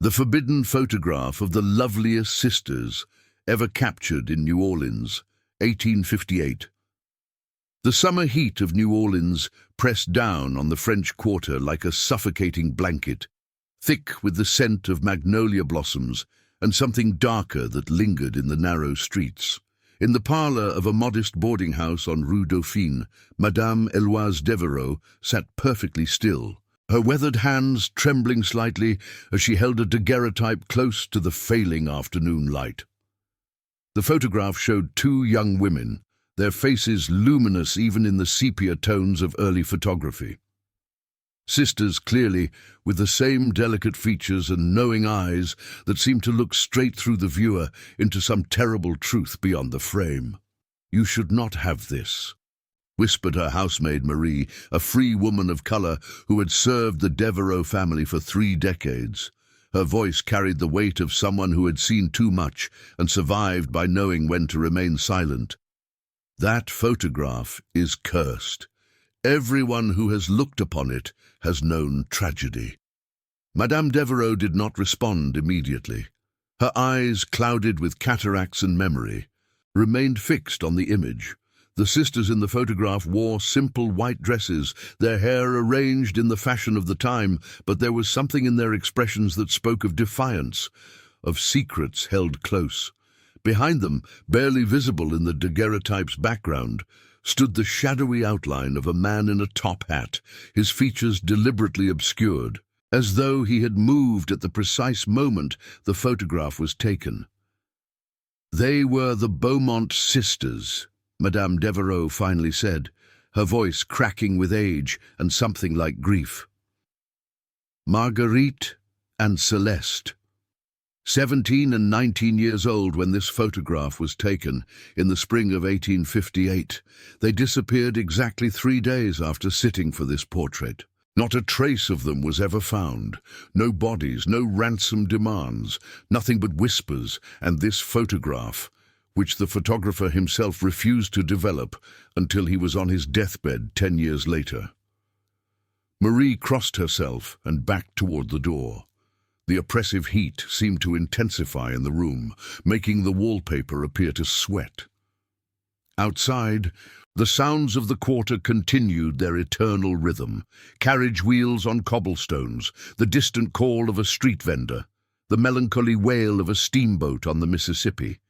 The forbidden photograph of the loveliest sisters ever captured in New Orleans, 1858. The summer heat of New Orleans pressed down on the French Quarter like a suffocating blanket, thick with the scent of magnolia blossoms and something darker that lingered in the narrow streets. In the parlour of a modest boarding house on Rue Dauphine, Madame Eloise Devereux sat perfectly still, her weathered hands trembling slightly as she held a daguerreotype close to the failing afternoon light. The photograph showed two young women, their faces luminous even in the sepia tones of early photography. Sisters, clearly, with the same delicate features and knowing eyes that seemed to look straight through the viewer into some terrible truth beyond the frame. "You should not have this," whispered her housemaid Marie, a free woman of colour who had served the Devereux family for 3 decades. Her voice carried the weight of someone who had seen too much and survived by knowing when to remain silent. "That photograph is cursed. Everyone who has looked upon it has known tragedy." Madame Devereux did not respond immediately. Her eyes, clouded with cataracts and memory, remained fixed on the image. The sisters in the photograph wore simple white dresses, their hair arranged in the fashion of the time, but there was something in their expressions that spoke of defiance, of secrets held close. Behind them, barely visible in the daguerreotype's background, stood the shadowy outline of a man in a top hat, his features deliberately obscured, as though he had moved at the precise moment the photograph was taken. "They were the Beaumont sisters," Madame Devereux finally said, her voice cracking with age and something like grief. "Marguerite and Celeste. 17 and 19 years old when this photograph was taken, in the spring of 1858. They disappeared exactly 3 days after sitting for this portrait. Not a trace of them was ever found. No bodies, no ransom demands, nothing but whispers and this photograph, which the photographer himself refused to develop until he was on his deathbed 10 years later." Marie crossed herself and backed toward the door. The oppressive heat seemed to intensify in the room, making the wallpaper appear to sweat. Outside, the sounds of the quarter continued their eternal rhythm. Carriage wheels on cobblestones, the distant call of a street vendor, the melancholy wail of a steamboat on the Mississippi.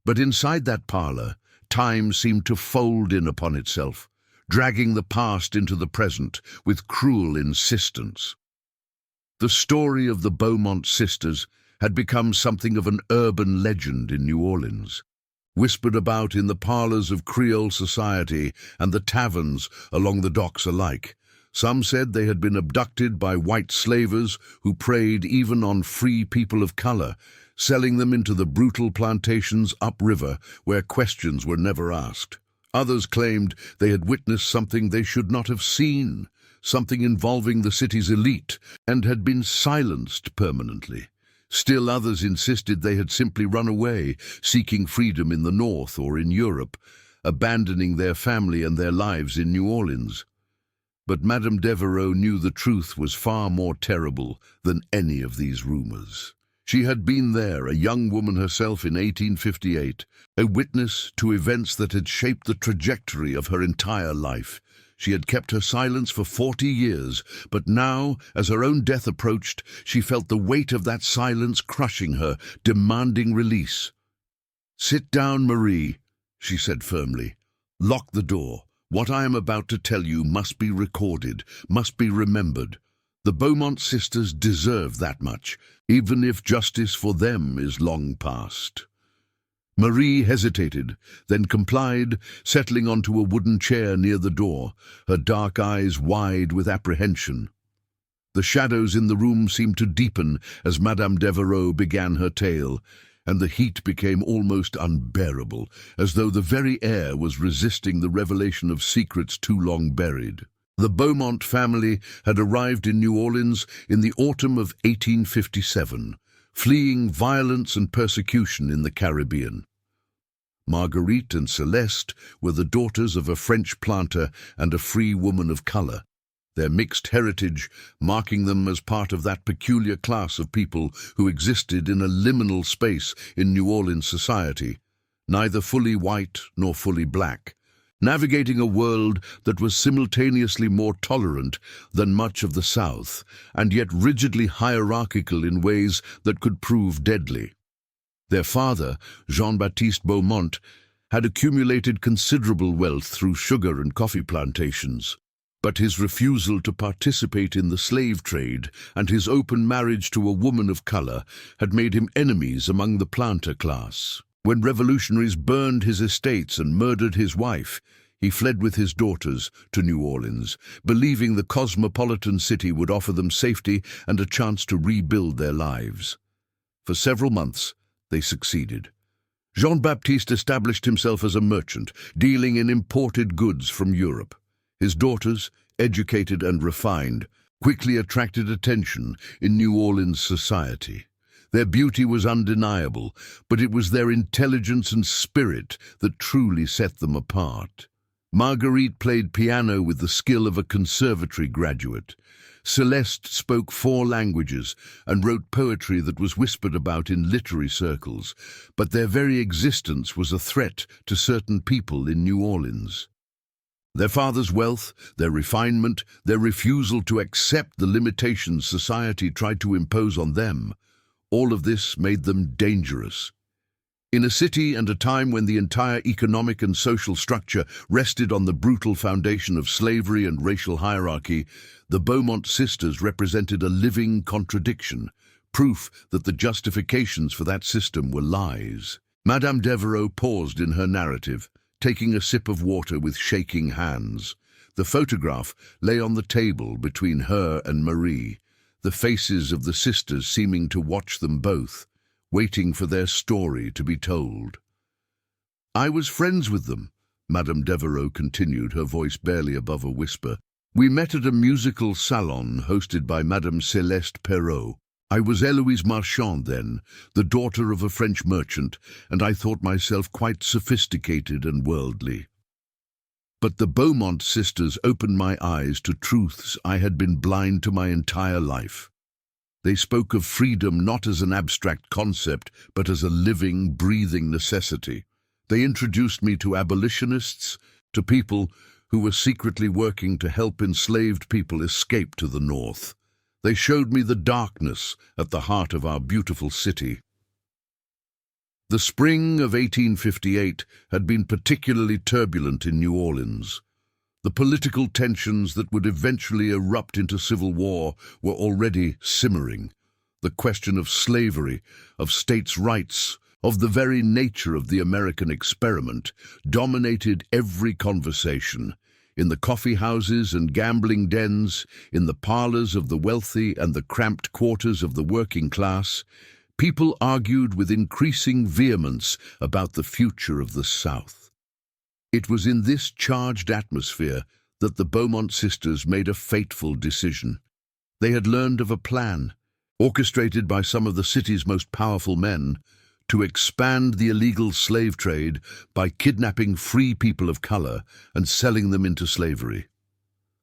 But inside that parlour, time seemed to fold in upon itself, dragging the past into the present with cruel insistence. The story of the Beaumont sisters had become something of an urban legend in New Orleans, whispered about in the parlours of Creole society and the taverns along the docks alike. Some said they had been abducted by white slavers who preyed even on free people of colour, selling them into the brutal plantations upriver where questions were never asked. Others claimed they had witnessed something they should not have seen, something involving the city's elite, and had been silenced permanently. Still others insisted they had simply run away, seeking freedom in the North or in Europe, abandoning their family and their lives in New Orleans. But Madame Devereux knew the truth was far more terrible than any of these rumors. She had been there, a young woman herself in 1858, a witness to events that had shaped the trajectory of her entire life. She had kept her silence for 40 years, but now, as her own death approached, she felt the weight of that silence crushing her, demanding release. "Sit down, Marie," she said firmly. "Lock the door. What I am about to tell you must be recorded, must be remembered. The Beaumont sisters deserve that much, even if justice for them is long past." Marie hesitated, then complied, settling onto a wooden chair near the door, her dark eyes wide with apprehension. The shadows in the room seemed to deepen as Madame Devereux began her tale, and the heat became almost unbearable, as though the very air was resisting the revelation of secrets too long buried. The Beaumont family had arrived in New Orleans in the autumn of 1857, fleeing violence and persecution in the Caribbean. Marguerite and Celeste were the daughters of a French planter and a free woman of colour. their mixed heritage marking them as part of that peculiar class of people who existed in a liminal space in New Orleans society, neither fully white nor fully black, navigating a world that was simultaneously more tolerant than much of the South, and yet rigidly hierarchical in ways that could prove deadly. Their father, Jean-Baptiste Beaumont, had accumulated considerable wealth through sugar and coffee plantations, but his refusal to participate in the slave trade and his open marriage to a woman of color had made him enemies among the planter class. When revolutionaries burned his estates and murdered his wife, he fled with his daughters to New Orleans, believing the cosmopolitan city would offer them safety and a chance to rebuild their lives. For several months, they succeeded. Jean-Baptiste established himself as a merchant, dealing in imported goods from Europe. His daughters, educated and refined, quickly attracted attention in New Orleans society. Their beauty was undeniable, but it was their intelligence and spirit that truly set them apart. Marguerite played piano with the skill of a conservatory graduate. Celeste spoke 4 languages and wrote poetry that was whispered about in literary circles, but their very existence was a threat to certain people in New Orleans. Their father's wealth, their refinement, their refusal to accept the limitations society tried to impose on them, all of this made them dangerous. In a city and a time when the entire economic and social structure rested on the brutal foundation of slavery and racial hierarchy, the Beaumont sisters represented a living contradiction, proof that the justifications for that system were lies. Madame Devereux paused in her narrative, taking a sip of water with shaking hands. The photograph lay on the table between her and Marie, the faces of the sisters seeming to watch them both, waiting for their story to be told. "I was friends with them," Madame Devereux continued, her voice barely above a whisper. "We met at a musical salon hosted by Madame Céleste Perrot. I was Eloise Marchand then, the daughter of a French merchant, and I thought myself quite sophisticated and worldly. But the Beaumont sisters opened my eyes to truths I had been blind to my entire life. They spoke of freedom not as an abstract concept, but as a living, breathing necessity. They introduced me to abolitionists, to people who were secretly working to help enslaved people escape to the north. They showed me the darkness at the heart of our beautiful city." The spring of 1858 had been particularly turbulent in New Orleans. The political tensions that would eventually erupt into civil war were already simmering. The question of slavery, of states' rights, of the very nature of the American experiment dominated every conversation. In the coffee houses and gambling dens, in the parlors of the wealthy and the cramped quarters of the working class, people argued with increasing vehemence about the future of the South. It was in this charged atmosphere that the Beaumont sisters made a fateful decision. They had learned of a plan, orchestrated by some of the city's most powerful men, to expand the illegal slave trade by kidnapping free people of color and selling them into slavery.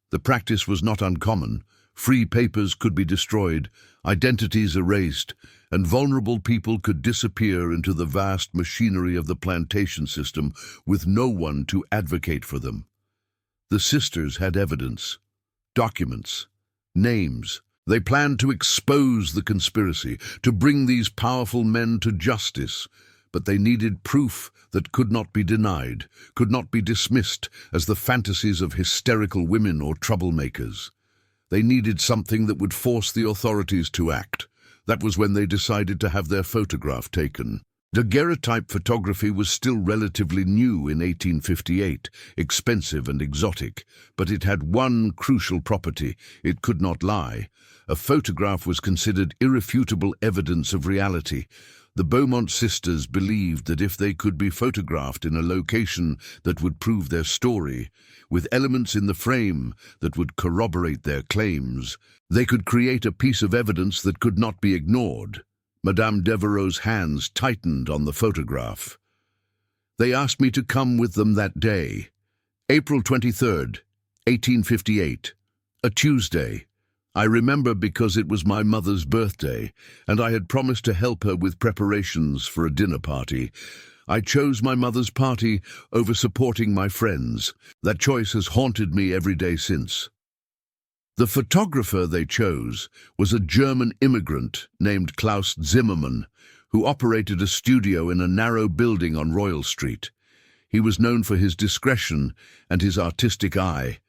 The practice was not uncommon. Free papers could be destroyed, identities erased, and vulnerable people could disappear into the vast machinery of the plantation system with no one to advocate for them. The sisters had evidence, documents, names. They planned to expose the conspiracy, to bring these powerful men to justice, but they needed proof that could not be denied, could not be dismissed as the fantasies of hysterical women or troublemakers. They needed something that would force the authorities to act. That was when they decided to have their photograph taken. Daguerreotype photography was still relatively new in 1858, expensive and exotic, but it had one crucial property: it could not lie. A photograph was considered irrefutable evidence of reality. The Beaumont sisters believed that if they could be photographed in a location that would prove their story, with elements in the frame that would corroborate their claims, they could create a piece of evidence that could not be ignored. Madame Devereux's hands tightened on the photograph. They asked me to come with them that day, April 23rd, 1858, A Tuesday. I remember because it was my mother's birthday, and I had promised to help her with preparations for a dinner party. I chose my mother's party over supporting my friends. That choice has haunted me every day since. The photographer they chose was a German immigrant named Klaus Zimmermann, who operated a studio in a narrow building on Royal Street. He was known for his discretion and his artistic eye.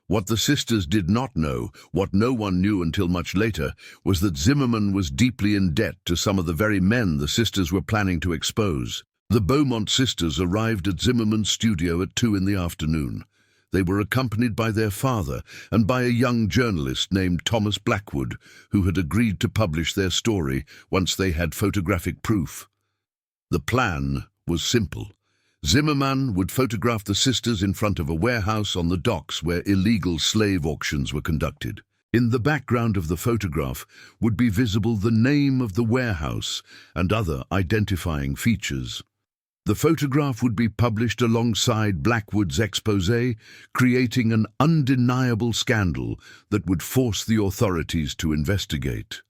What the sisters did not know, what no one knew until much later, was that Zimmermann was deeply in debt to some of the very men the sisters were planning to expose. The Beaumont sisters arrived at Zimmermann's studio at 2 in the afternoon. They were accompanied by their father and by a young journalist named Thomas Blackwood, who had agreed to publish their story once they had photographic proof. The plan was simple. Zimmermann would photograph the sisters in front of a warehouse on the docks where illegal slave auctions were conducted. In the background of the photograph would be visible the name of the warehouse and other identifying features. The photograph would be published alongside Blackwood's exposé, creating an undeniable scandal that would force the authorities to investigate.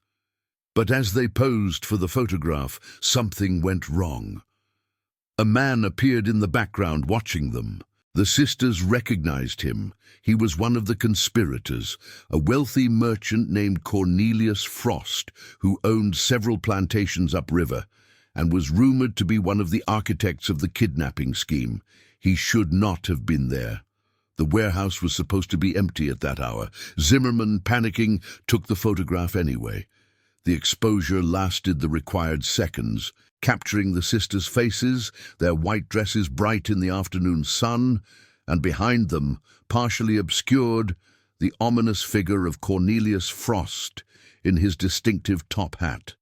But as they posed for the photograph, something went wrong. A man appeared in the background watching them. The sisters recognized him. He was one of the conspirators, a wealthy merchant named Cornelius Frost, who owned several plantations upriver, and was rumored to be one of the architects of the kidnapping scheme. He should not have been there. The warehouse was supposed to be empty at that hour. Zimmermann, panicking, took the photograph anyway. The exposure lasted the required seconds, capturing the sisters' faces, their white dresses bright in the afternoon sun, and behind them, partially obscured, the ominous figure of Cornelius Frost in his distinctive top hat.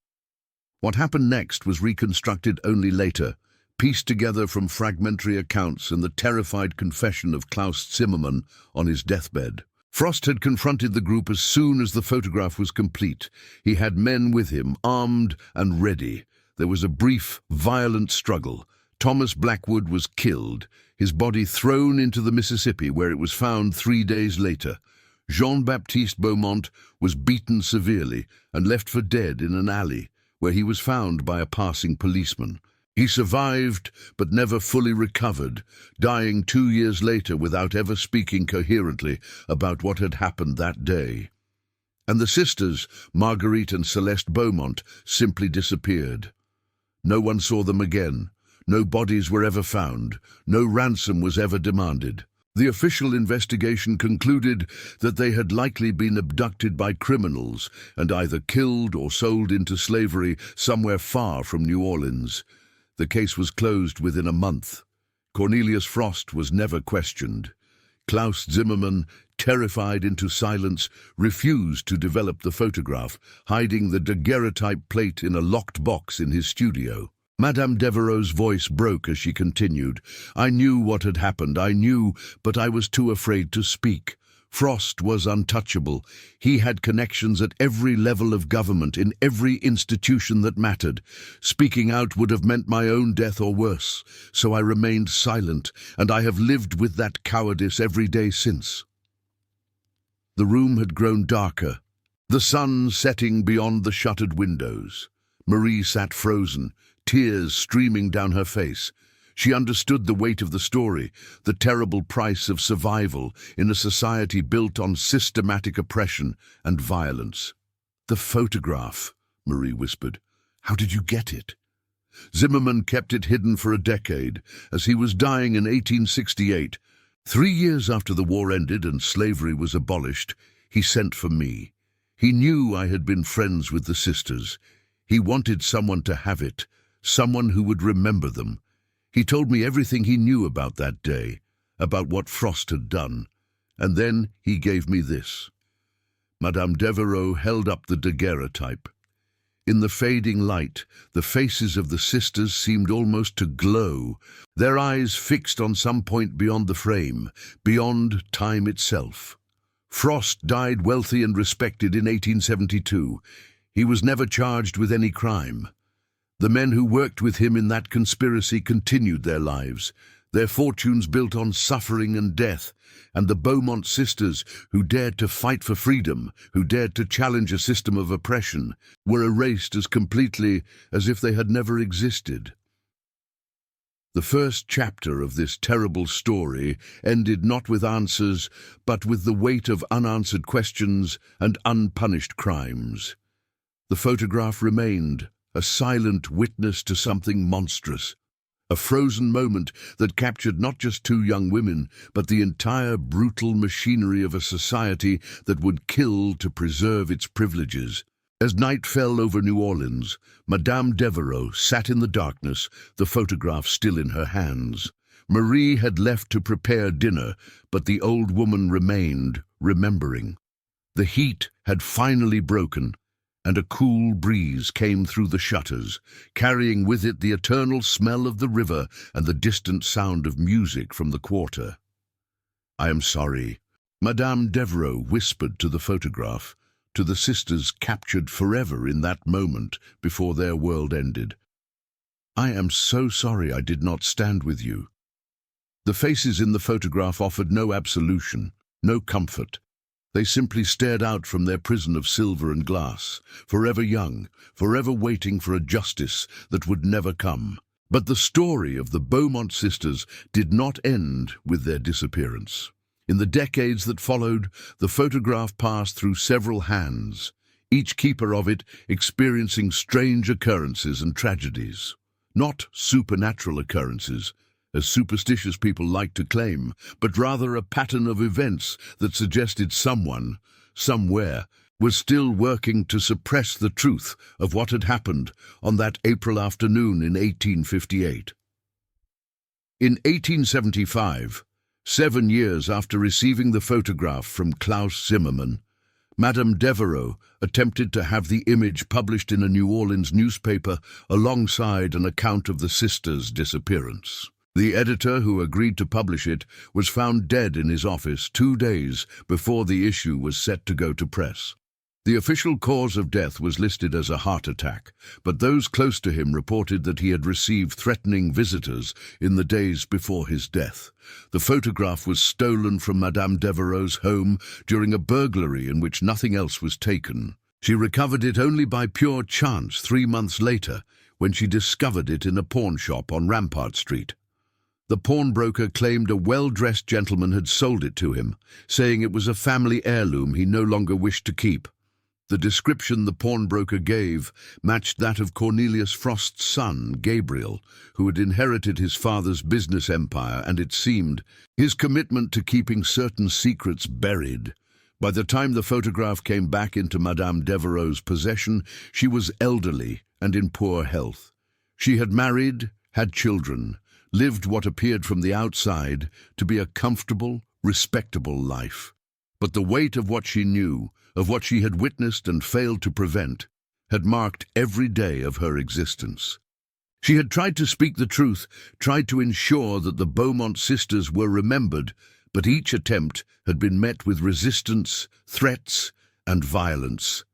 What happened next was reconstructed only later, pieced together from fragmentary accounts and the terrified confession of Klaus Zimmermann on his deathbed. Frost had confronted the group as soon as the photograph was complete. He had men with him, armed and ready. There was a brief, violent struggle. Thomas Blackwood was killed, his body thrown into the Mississippi, where it was found 3 days later. Jean-Baptiste Beaumont was beaten severely and left for dead in an alley, where he was found by a passing policeman. He survived, but never fully recovered, dying 2 years later without ever speaking coherently about what had happened that day. And the sisters, Marguerite and Celeste Beaumont, simply disappeared. No one saw them again. No bodies were ever found. No ransom was ever demanded. The official investigation concluded that they had likely been abducted by criminals and either killed or sold into slavery somewhere far from New Orleans. The case was closed within a month. Cornelius Frost was never questioned. Klaus Zimmermann, terrified into silence, refused to develop the photograph, hiding the daguerreotype plate in a locked box in his studio. Madame Devereux's voice broke as she continued. I knew what had happened, I knew, but I was too afraid to speak. Frost was untouchable. He had connections at every level of government, in every institution that mattered. Speaking out would have meant my own death or worse, so I remained silent, and I have lived with that cowardice every day since. The room had grown darker, the sun setting beyond the shuttered windows. Marie sat frozen, tears streaming down her face. She understood the weight of the story, the terrible price of survival in a society built on systematic oppression and violence. The photograph, Marie whispered. How did you get it? Zimmermann kept it hidden for a decade, as he was dying in 1868. 3 years after the war ended and slavery was abolished, he sent for me. He knew I had been friends with the sisters. He wanted someone to have it, someone who would remember them. He told me everything he knew about that day, about what Frost had done, and then he gave me this. Madame Devereux held up the daguerreotype. In the fading light, the faces of the sisters seemed almost to glow, their eyes fixed on some point beyond the frame, beyond time itself. Frost died wealthy and respected in 1872. He was never charged with any crime. The men who worked with him in that conspiracy continued their lives. their fortunes built on suffering and death, and the Beaumont sisters, who dared to fight for freedom, who dared to challenge a system of oppression, were erased as completely as if they had never existed. The first chapter of this terrible story ended not with answers, but with the weight of unanswered questions and unpunished crimes. The photograph remained, a silent witness to something monstrous, a frozen moment that captured not just two young women, but the entire brutal machinery of a society that would kill to preserve its privileges. As night fell over New Orleans, Madame Devereux sat in the darkness, the photograph still in her hands. Marie had left to prepare dinner, but the old woman remained, remembering. The heat had finally broken, and a cool breeze came through the shutters, carrying with it the eternal smell of the river and the distant sound of music from the quarter. "I am sorry," Madame Devereux whispered to the photograph, to the sisters captured forever in that moment before their world ended. "I am so sorry I did not stand with you." The faces in the photograph offered no absolution, no comfort. They simply stared out from their prison of silver and glass, forever young, forever waiting for a justice that would never come. But the story of the Beaumont sisters did not end with their disappearance. In the decades that followed, the photograph passed through several hands, each keeper of it experiencing strange occurrences and tragedies. Not supernatural occurrences, as superstitious people like to claim, but rather a pattern of events that suggested someone, somewhere, was still working to suppress the truth of what had happened on that April afternoon in 1858. In 1875, 7 years after receiving the photograph from Klaus Zimmermann, Madame Devereux attempted to have the image published in a New Orleans newspaper alongside an account of the sisters' disappearance. The editor who agreed to publish it was found dead in his office 2 days before the issue was set to go to press. The official cause of death was listed as a heart attack, but those close to him reported that he had received threatening visitors in the days before his death. The photograph was stolen from Madame Devereux's home during a burglary in which nothing else was taken. She recovered it only by pure chance 3 months later, when she discovered it in a pawn shop on Rampart Street. The pawnbroker claimed a well-dressed gentleman had sold it to him, saying it was a family heirloom he no longer wished to keep. The description the pawnbroker gave matched that of Cornelius Frost's son, Gabriel, who had inherited his father's business empire and, it seemed, his commitment to keeping certain secrets buried. By the time the photograph came back into Madame Devereux's possession, she was elderly and in poor health. She had married, had children, lived what appeared from the outside to be a comfortable, respectable life. But the weight of what she knew, of what she had witnessed and failed to prevent, had marked every day of her existence. She had tried to speak the truth, tried to ensure that the Beaumont sisters were remembered, but each attempt had been met with resistance, threats, and violence.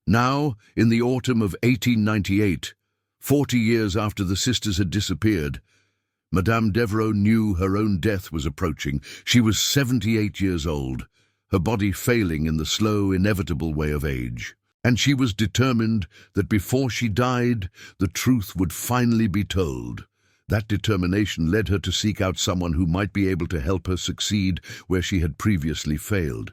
Now, in the autumn of 1898, 40 years after the sisters had disappeared, Madame Devereux knew her own death was approaching. She was 78 years old, her body failing in the slow, inevitable way of age. And she was determined that before she died, the truth would finally be told. That determination led her to seek out someone who might be able to help her succeed where she had previously failed.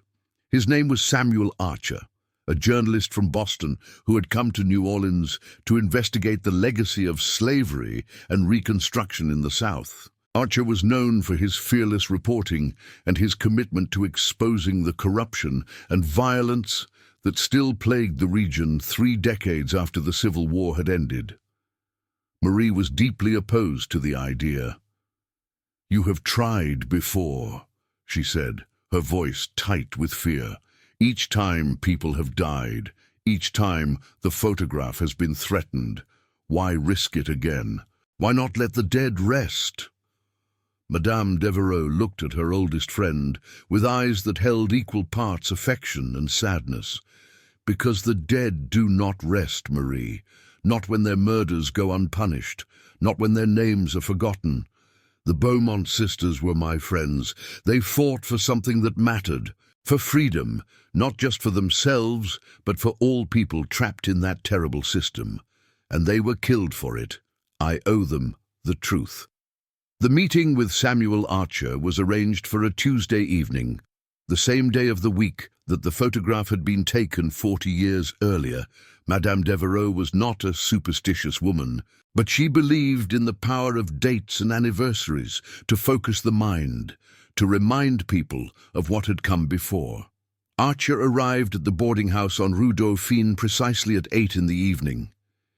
His name was Samuel Archer, a journalist from Boston who had come to New Orleans to investigate the legacy of slavery and Reconstruction in the South. Archer was known for his fearless reporting and his commitment to exposing the corruption and violence that still plagued the region 3 decades after the Civil War had ended. Marie was deeply opposed to the idea. "You have tried before," she said, her voice tight with fear. "Each time people have died, each time the photograph has been threatened. Why risk it again? Why not let the dead rest?" Madame Devereux looked at her oldest friend with eyes that held equal parts affection and sadness. "Because the dead do not rest, Marie, not when their murders go unpunished, not when their names are forgotten. The Beaumont sisters were my friends. They fought for something that mattered, for freedom, not just for themselves, but for all people trapped in that terrible system. And they were killed for it. I owe them the truth. The meeting with Samuel Archer was arranged for a Tuesday evening, the same day of the week that the photograph had been taken 40 years earlier. Madame Devereux was not a superstitious woman, but she believed in the power of dates and anniversaries to focus the mind, to remind people of what had come before. Archer arrived at the boarding house on Rue Dauphine precisely at 8 in the evening.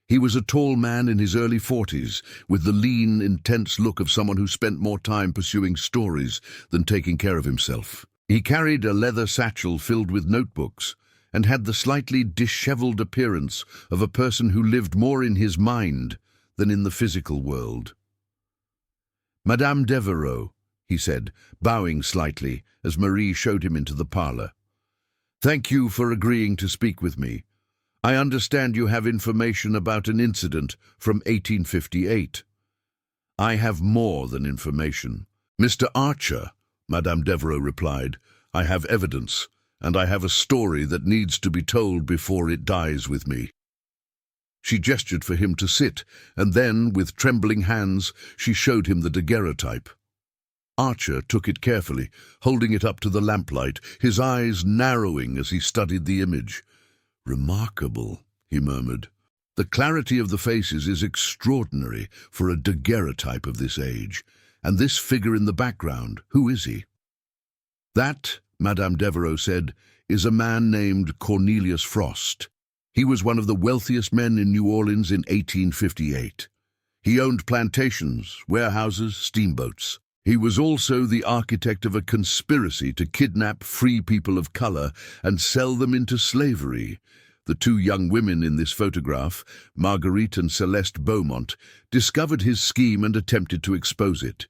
He was a tall man in his early 40s, with the lean, intense look of someone who spent more time pursuing stories than taking care of himself. He carried a leather satchel filled with notebooks and had the slightly disheveled appearance of a person who lived more in his mind than in the physical world. "Madame Devereux," he said, bowing slightly as Marie showed him into the parlor. "Thank you for agreeing to speak with me. I understand you have information about an incident from 1858. "I have more than information. Mr. Archer," Madame Devereux replied, "I have evidence, and I have a story that needs to be told before it dies with me." She gestured for him to sit, and then, with trembling hands, she showed him the daguerreotype. Archer took it carefully, holding it up to the lamplight, his eyes narrowing as he studied the image. "Remarkable," he murmured. "The clarity of the faces is extraordinary for a daguerreotype of this age. And this figure in the background, who is he?" "That," Madame Devereux said, "is a man named Cornelius Frost. He was one of the wealthiest men in New Orleans in 1858. He owned plantations, warehouses, steamboats. He was also the architect of a conspiracy to kidnap free people of color and sell them into slavery. The two young women in this photograph, Marguerite and Celeste Beaumont, discovered his scheme and attempted to expose it.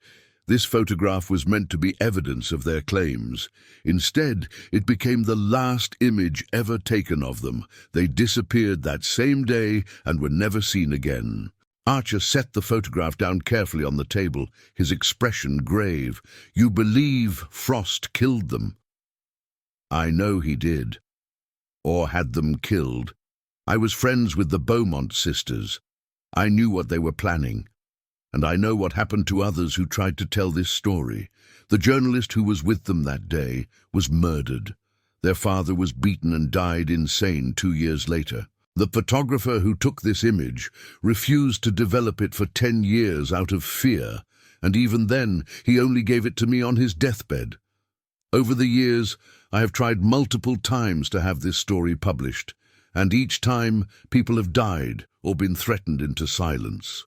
This photograph was meant to be evidence of their claims. Instead, it became the last image ever taken of them. They disappeared that same day and were never seen again. Archer set the photograph down carefully on the table, his expression grave. "You believe Frost killed them?" "I know he did. Or had them killed. I was friends with the Beaumont sisters. I knew what they were planning. And I know what happened to others who tried to tell this story. The journalist who was with them that day was murdered. Their father was beaten and died insane 2 years later. The photographer who took this image refused to develop it for 10 years out of fear, and even then he only gave it to me on his deathbed. Over the years, I have tried multiple times to have this story published, and each time people have died or been threatened into silence."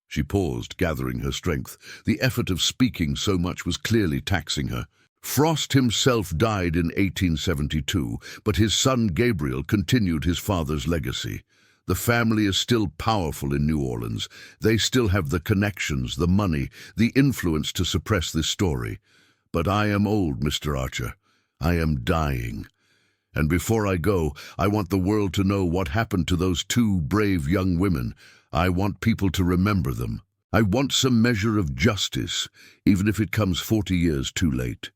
She paused, gathering her strength. The effort of speaking so much was clearly taxing her. Frost himself died in 1872, but his son Gabriel continued his father's legacy. The family is still powerful in New Orleans. They still have the connections, the money, the influence to suppress this story. But I am old, Mr. Archer. I am dying. And before I go, I want the world to know what happened to those two brave young women. I want people to remember them. I want some measure of justice, even if it comes 40 years too late."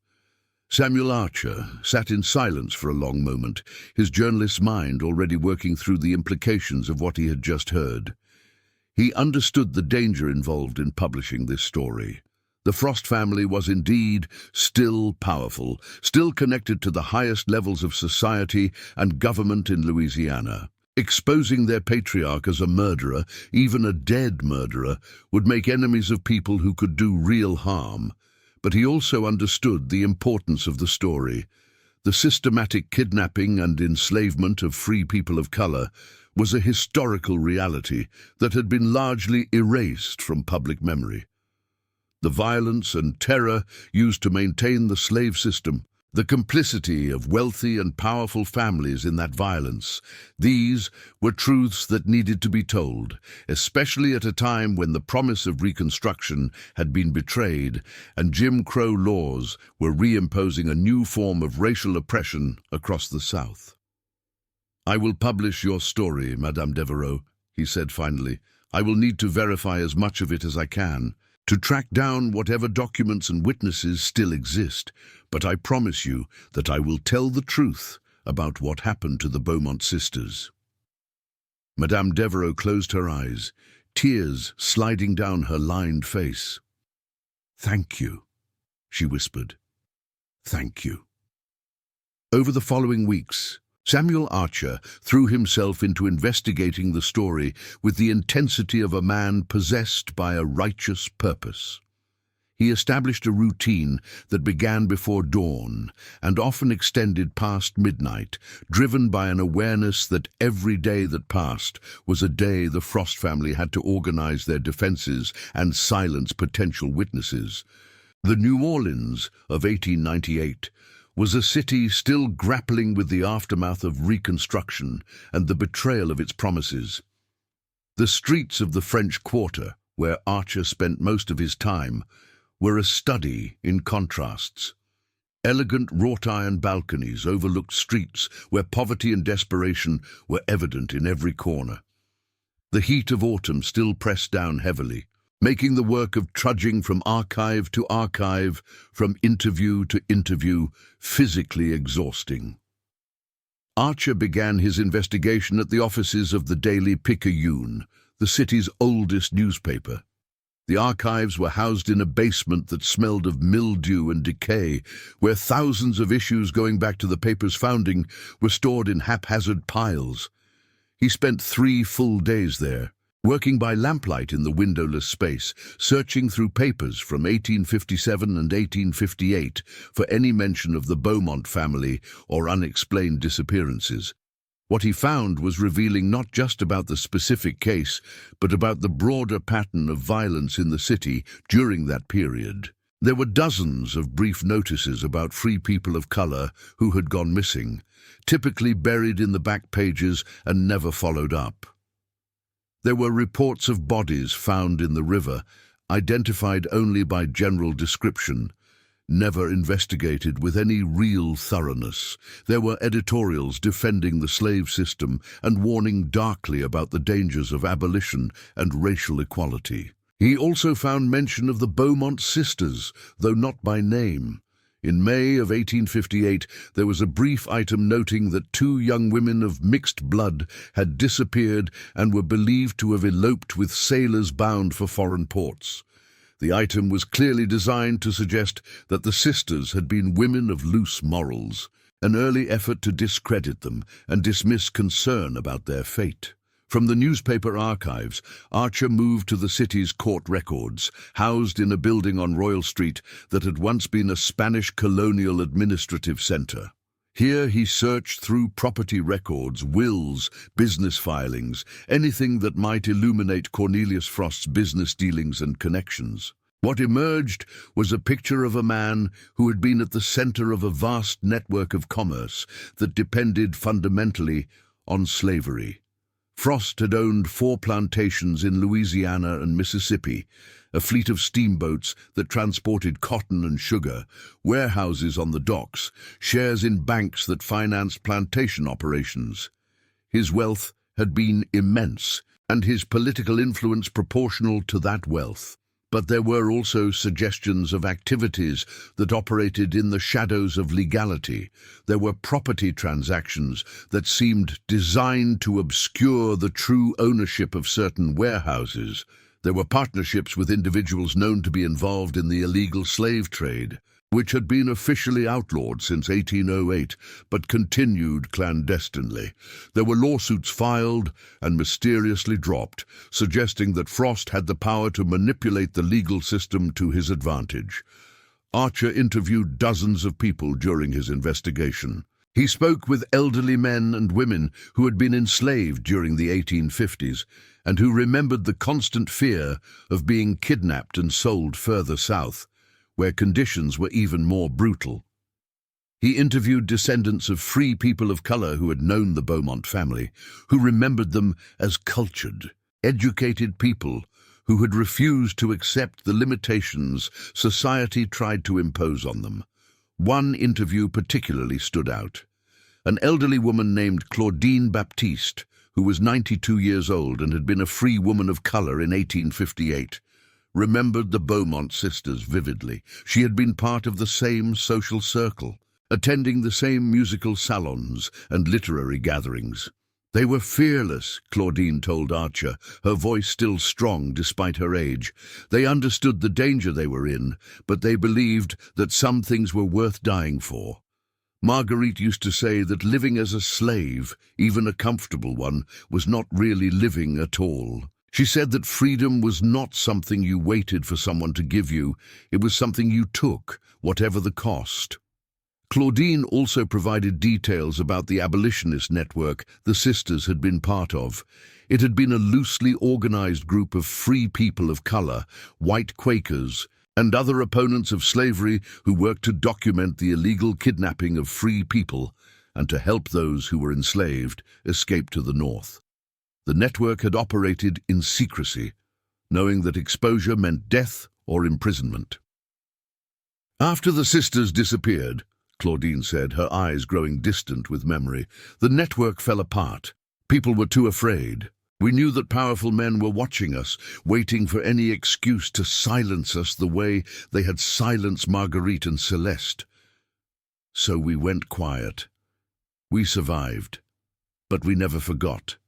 Samuel Archer sat in silence for a long moment, his journalist's mind already working through the implications of what he had just heard. He understood the danger involved in publishing this story. The Frost family was indeed still powerful, still connected to the highest levels of society and government in Louisiana. Exposing their patriarch as a murderer, even a dead murderer, would make enemies of people who could do real harm. But he also understood the importance of the story. The systematic kidnapping and enslavement of free people of color was a historical reality that had been largely erased from public memory. The violence and terror used to maintain the slave system, the complicity of wealthy and powerful families in that violence, these were truths that needed to be told, especially at a time when the promise of Reconstruction had been betrayed and Jim Crow laws were reimposing a new form of racial oppression across the South. "I will publish your story, Madame Devereux," he said finally. "I will need to verify as much of it as I can. to track down whatever documents and witnesses still exist, but I promise you that I will tell the truth about what happened to the Beaumont sisters." Madame Devereux closed her eyes, tears sliding down her lined face. "Thank you," she whispered. "Thank you." Over the following weeks, Samuel Archer threw himself into investigating the story with the intensity of a man possessed by a righteous purpose. He established a routine that began before dawn and often extended past midnight, driven by an awareness that every day that passed was a day the Frost family had to organize their defenses and silence potential witnesses. The New Orleans of 1898 was a city still grappling with the aftermath of Reconstruction and the betrayal of its promises. The streets of the French Quarter, where Archer spent most of his time, were a study in contrasts. Elegant wrought-iron balconies overlooked streets where poverty and desperation were evident in every corner. The heat of autumn still pressed down heavily, making the work of trudging from archive to archive, from interview to interview, physically exhausting. Archer began his investigation at the offices of the Daily Picayune, the city's oldest newspaper. The archives were housed in a basement that smelled of mildew and decay, where thousands of issues going back to the paper's founding were stored in haphazard piles. He spent 3 full days there, working by lamplight in the windowless space, searching through papers from 1857 and 1858 for any mention of the Beaumont family or unexplained disappearances. What he found was revealing not just about the specific case, but about the broader pattern of violence in the city during that period. There were dozens of brief notices about free people of color who had gone missing, typically buried in the back pages and never followed up. There were reports of bodies found in the river, identified only by general description, never investigated with any real thoroughness. There were editorials defending the slave system and warning darkly about the dangers of abolition and racial equality. He also found mention of the Beaumont sisters, though not by name. In May of 1858, there was a brief item noting that 2 young women of mixed blood had disappeared and were believed to have eloped with sailors bound for foreign ports. The item was clearly designed to suggest that the sisters had been women of loose morals, an early effort to discredit them and dismiss concern about their fate. From the newspaper archives, Archer moved to the city's court records, housed in a building on Royal Street that had once been a Spanish colonial administrative center. Here he searched through property records, wills, business filings, anything that might illuminate Cornelius Frost's business dealings and connections. What emerged was a picture of a man who had been at the center of a vast network of commerce that depended fundamentally on slavery. Frost had owned 4 plantations in Louisiana and Mississippi, a fleet of steamboats that transported cotton and sugar, warehouses on the docks, shares in banks that financed plantation operations. His wealth had been immense, and his political influence proportional to that wealth. But there were also suggestions of activities that operated in the shadows of legality. There were property transactions that seemed designed to obscure the true ownership of certain warehouses. There were partnerships with individuals known to be involved in the illegal slave trade, which had been officially outlawed since 1808, but continued clandestinely. There were lawsuits filed and mysteriously dropped, suggesting that Frost had the power to manipulate the legal system to his advantage. Archer interviewed dozens of people during his investigation. He spoke with elderly men and women who had been enslaved during the 1850s and who remembered the constant fear of being kidnapped and sold further south, where conditions were even more brutal. He interviewed descendants of free people of color who had known the Beaumont family, who remembered them as cultured, educated people who had refused to accept the limitations society tried to impose on them. One interview particularly stood out. An elderly woman named Claudine Baptiste, who was 92 years old and had been a free woman of color in 1858, remembered the Beaumont sisters vividly. She had been part of the same social circle, attending the same musical salons and literary gatherings. They were fearless, Claudine told Archer, her voice still strong despite her age. They understood the danger they were in, but they believed that some things were worth dying for. Marguerite used to say that living as a slave, even a comfortable one, was not really living at all. She said that freedom was not something you waited for someone to give you, it was something you took, whatever the cost. Claudine also provided details about the abolitionist network the sisters had been part of. It had been a loosely organized group of free people of color, white Quakers, and other opponents of slavery who worked to document the illegal kidnapping of free people and to help those who were enslaved escape to the north. The network had operated in secrecy, knowing that exposure meant death or imprisonment. After the sisters disappeared, Claudine said, her eyes growing distant with memory, the network fell apart. People were too afraid. We knew that powerful men were watching us, waiting for any excuse to silence us the way they had silenced Marguerite and Celeste. So we went quiet. We survived, but we never forgot.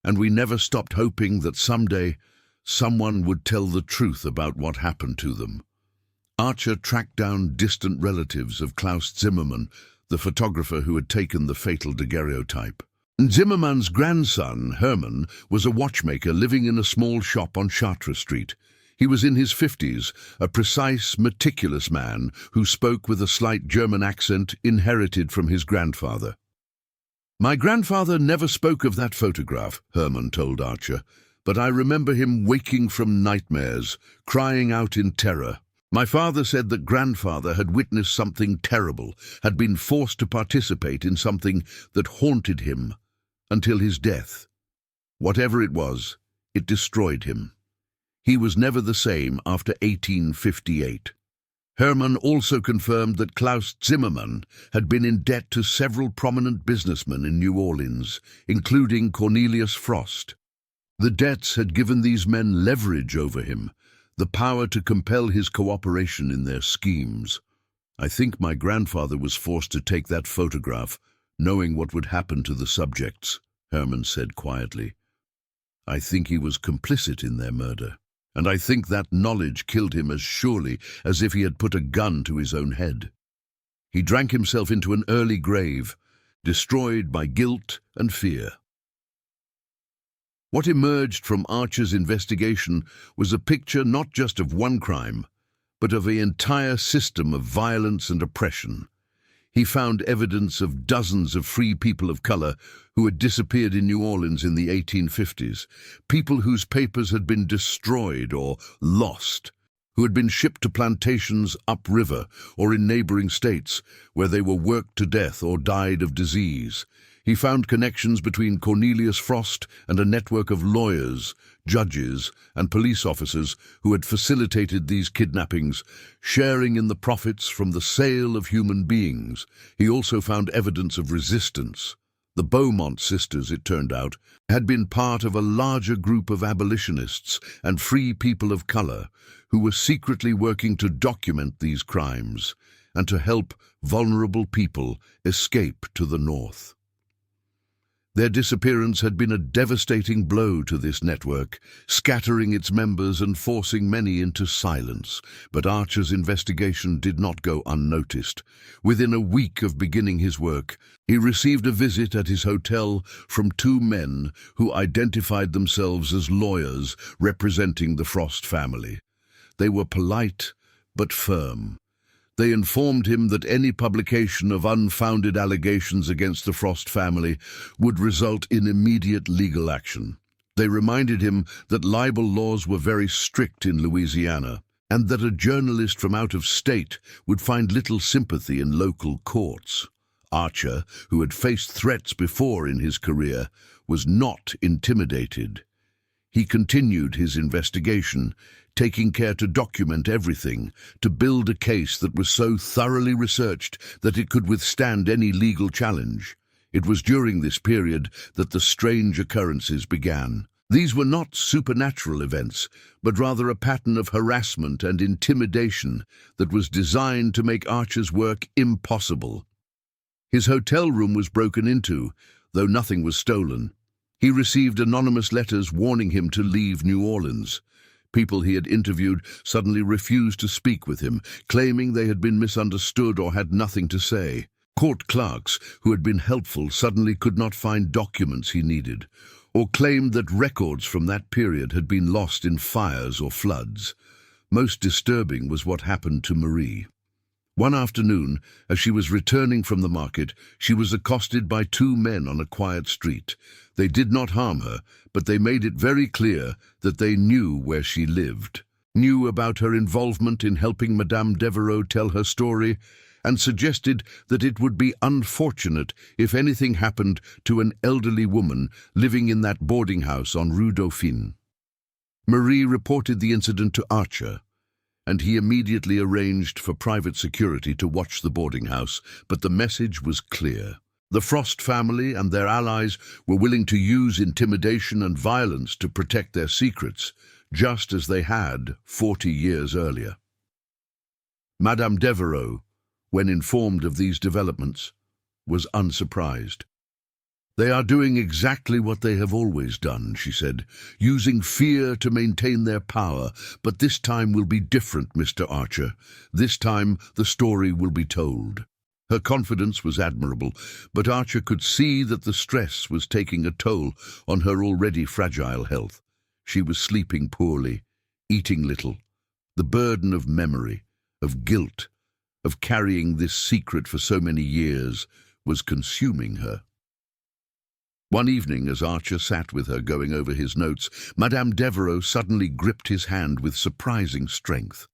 And we never stopped hoping that someday someone would tell the truth about what happened to them. Archer tracked down distant relatives of Klaus Zimmermann, the photographer who had taken the fatal daguerreotype. Zimmermann's grandson, Hermann, was a watchmaker living in a small shop on Chartres Street. He was in his 50s, a precise, meticulous man who spoke with a slight German accent inherited from his grandfather. My grandfather never spoke of that photograph, Hermann told Archer, but I remember him waking from nightmares, crying out in terror. My father said that grandfather had witnessed something terrible, had been forced to participate in something that haunted him until his death. Whatever it was, it destroyed him. He was never the same after 1858. Hermann also confirmed that Klaus Zimmermann had been in debt to several prominent businessmen in New Orleans, including Cornelius Frost. The debts had given these men leverage over him, the power to compel his cooperation in their schemes. I think my grandfather was forced to take that photograph, knowing what would happen to the subjects, Hermann said quietly. I think he was complicit in their murder, and I think that knowledge killed him as surely as if he had put a gun to his own head. He drank himself into an early grave, destroyed by guilt and fear. What emerged from Archer's investigation was a picture not just of one crime, but of the entire system of violence and oppression. He found evidence of dozens of free people of color who had disappeared in New Orleans in the 1850s, people whose papers had been destroyed or lost, who had been shipped to plantations upriver or in neighboring states where they were worked to death or died of disease. He found connections between Cornelius Frost and a network of lawyers, judges, and police officers who had facilitated these kidnappings, sharing in the profits from the sale of human beings. He also found evidence of resistance. The Beaumont sisters, it turned out, had been part of a larger group of abolitionists and free people of color who were secretly working to document these crimes and to help vulnerable people escape to the north. Their disappearance had been a devastating blow to this network, scattering its members and forcing many into silence. But Archer's investigation did not go unnoticed. Within a week of beginning his work, he received a visit at his hotel from two men who identified themselves as lawyers representing the Frost family. They were polite but firm. They informed him that any publication of unfounded allegations against the Frost family would result in immediate legal action. They reminded him that libel laws were very strict in Louisiana, and that a journalist from out of state would find little sympathy in local courts. Archer, who had faced threats before in his career, was not intimidated. He continued his investigation, taking care to document everything, to build a case that was so thoroughly researched that it could withstand any legal challenge. It was during this period that the strange occurrences began. These were not supernatural events, but rather a pattern of harassment and intimidation that was designed to make Archer's work impossible. His hotel room was broken into, though nothing was stolen. He received anonymous letters warning him to leave New Orleans. People he had interviewed suddenly refused to speak with him, claiming they had been misunderstood or had nothing to say. Court clerks who had been helpful suddenly could not find documents he needed, or claimed that records from that period had been lost in fires or floods. Most disturbing was what happened to Marie. One afternoon, as she was returning from the market, she was accosted by two men on a quiet street. They did not harm her, but they made it very clear that they knew where she lived, knew about her involvement in helping Madame Devereux tell her story, and suggested that it would be unfortunate if anything happened to an elderly woman living in that boarding house on Rue Dauphine. Marie reported the incident to Archer, and he immediately arranged for private security to watch the boarding house, but the message was clear. The Frost family and their allies were willing to use intimidation and violence to protect their secrets, just as they had 40 years earlier. Madame Devereux, when informed of these developments, was unsurprised. "They are doing exactly what they have always done," she said, "using fear to maintain their power. But this time will be different, Mr. Archer. This time the story will be told." Her confidence was admirable, but Archer could see that the stress was taking a toll on her already fragile health. She was sleeping poorly, eating little. The burden of memory, of guilt, of carrying this secret for so many years was consuming her. One evening, as Archer sat with her going over his notes, Madame Devereux suddenly gripped his hand with surprising strength.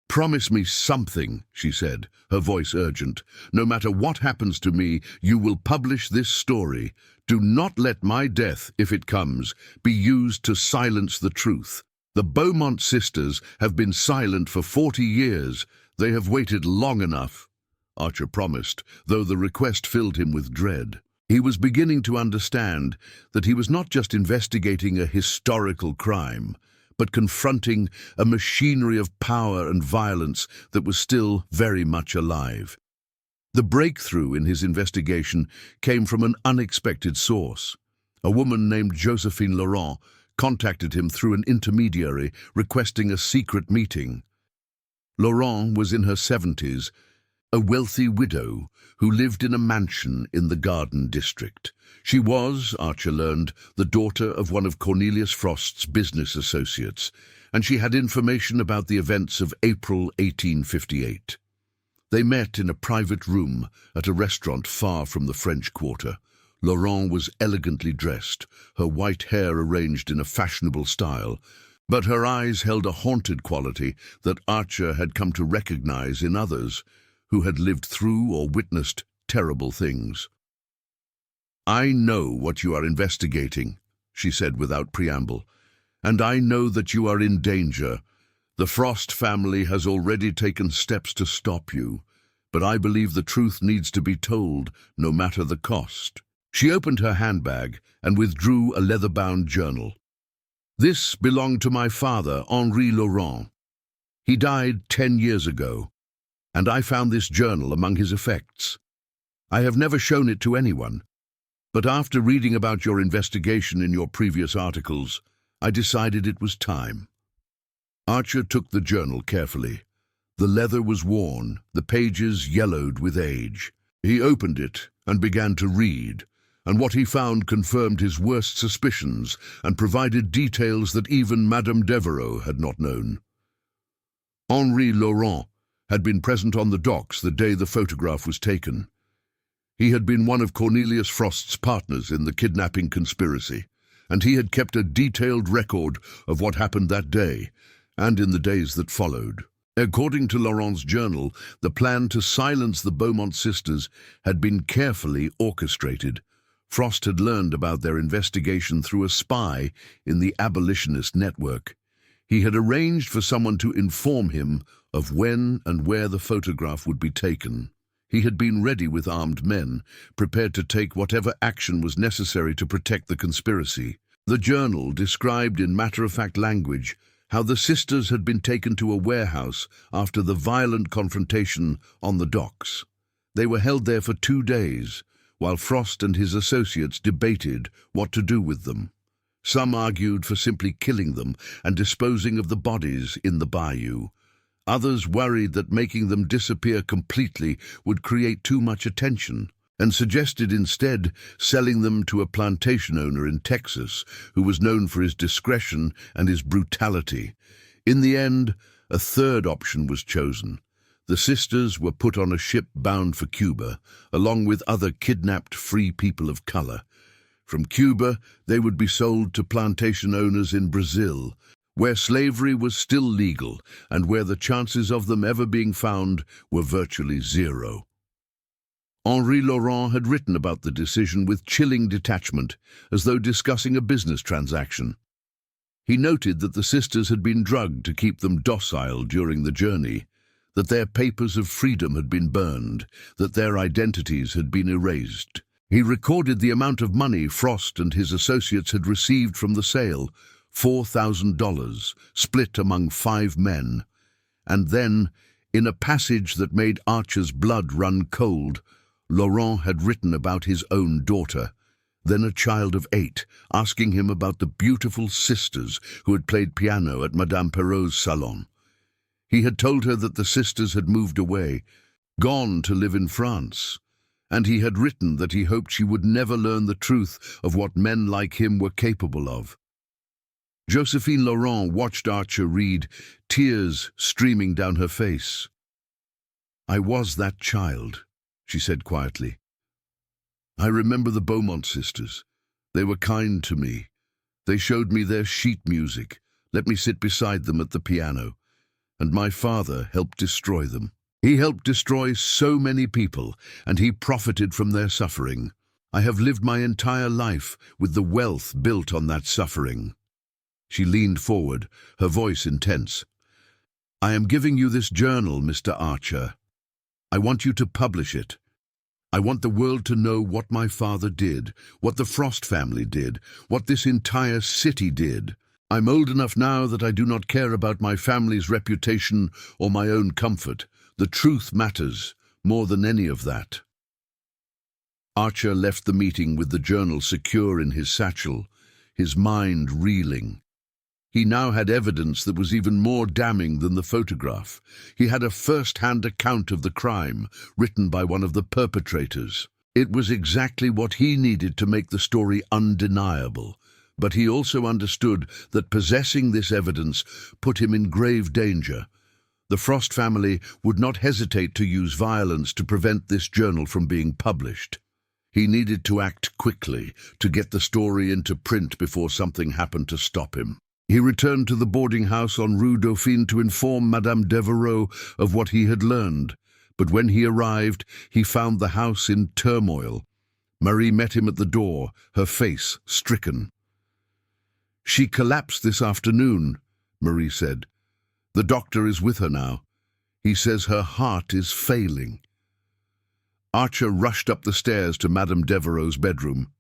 "Promise me something," she said, her voice urgent. "No matter what happens to me, you will publish this story. Do not let my death, if it comes, be used to silence the truth. The Beaumont sisters have been silent for 40 years. They have waited long enough." Archer promised, though the request filled him with dread. He was beginning to understand that he was not just investigating a historical crime, but confronting a machinery of power and violence that was still very much alive. The breakthrough in his investigation came from an unexpected source. A woman named Josephine Laurent contacted him through an intermediary requesting a secret meeting. Laurent was in her 70s, a wealthy widow who lived in a mansion in the Garden District. She was, Archer learned, the daughter of one of Cornelius Frost's business associates, and she had information about the events of April 1858. They met in a private room at a restaurant far from the French Quarter. Laurent was elegantly dressed, her white hair arranged in a fashionable style, but her eyes held a haunted quality that Archer had come to recognize in others who had lived through or witnessed terrible things. "I know what you are investigating," she said without preamble, "and I know that you are in danger. The Frost family has already taken steps to stop you, but I believe the truth needs to be told, no matter the cost." She opened her handbag and withdrew a leather-bound journal. "This belonged to my father, Henri Laurent. He died 10 years ago, and I found this journal among his effects. I have never shown it to anyone, but after reading about your investigation in your previous articles, I decided it was time." Archer took the journal carefully. The leather was worn, the pages yellowed with age. He opened it and began to read, and what he found confirmed his worst suspicions and provided details that even Madame Devereux had not known. Henri Laurent had been present on the docks the day the photograph was taken. He had been one of Cornelius Frost's partners in the kidnapping conspiracy, and he had kept a detailed record of what happened that day and in the days that followed. According to Laurent's journal, the plan to silence the Beaumont sisters had been carefully orchestrated. Frost had learned about their investigation through a spy in the abolitionist network. He had arranged for someone to inform him of when and where the photograph would be taken. He had been ready with armed men, prepared to take whatever action was necessary to protect the conspiracy. The journal described in matter-of-fact language how the sisters had been taken to a warehouse after the violent confrontation on the docks. They were held there for 2 days, while Frost and his associates debated what to do with them. Some argued for simply killing them and disposing of the bodies in the bayou. Others worried that making them disappear completely would create too much attention, and suggested instead selling them to a plantation owner in Texas who was known for his discretion and his brutality. In the end, a third option was chosen. The sisters were put on a ship bound for Cuba, along with other kidnapped free people of color. From Cuba, they would be sold to plantation owners in Brazil, where slavery was still legal and where the chances of them ever being found were virtually zero. Henri Laurent had written about the decision with chilling detachment, as though discussing a business transaction. He noted that the sisters had been drugged to keep them docile during the journey, that their papers of freedom had been burned, that their identities had been erased. He recorded the amount of money Frost and his associates had received from the sale, $4,000, split among 5 men. And then, in a passage that made Archer's blood run cold, Laurent had written about his own daughter, then a child of 8, asking him about the beautiful sisters who had played piano at Madame Perrault's salon. He had told her that the sisters had moved away, gone to live in France, and he had written that he hoped she would never learn the truth of what men like him were capable of. Josephine Laurent watched Archer read, tears streaming down her face. "I was that child," she said quietly. "I remember the Beaumont sisters. They were kind to me. They showed me their sheet music, let me sit beside them at the piano, and my father helped destroy them. He helped destroy so many people, and he profited from their suffering. I have lived my entire life with the wealth built on that suffering." She leaned forward, her voice intense. "I am giving you this journal, Mr. Archer. I want you to publish it. I want the world to know what my father did, what the Frost family did, what this entire city did. I'm old enough now that I do not care about my family's reputation or my own comfort. The truth matters more than any of that." Archer left the meeting with the journal secure in his satchel, his mind reeling. He now had evidence that was even more damning than the photograph. He had a first-hand account of the crime, written by one of the perpetrators. It was exactly what he needed to make the story undeniable, but he also understood that possessing this evidence put him in grave danger. The Frost family would not hesitate to use violence to prevent this journal from being published. He needed to act quickly to get the story into print before something happened to stop him. He returned to the boarding house on Rue Dauphine to inform Madame Devereux of what he had learned, but when he arrived, he found the house in turmoil. Marie met him at the door, her face stricken. "She collapsed this afternoon," Marie said. "The doctor is with her now. He says her heart is failing." Archer rushed up the stairs to Madame Devereux's bedroom.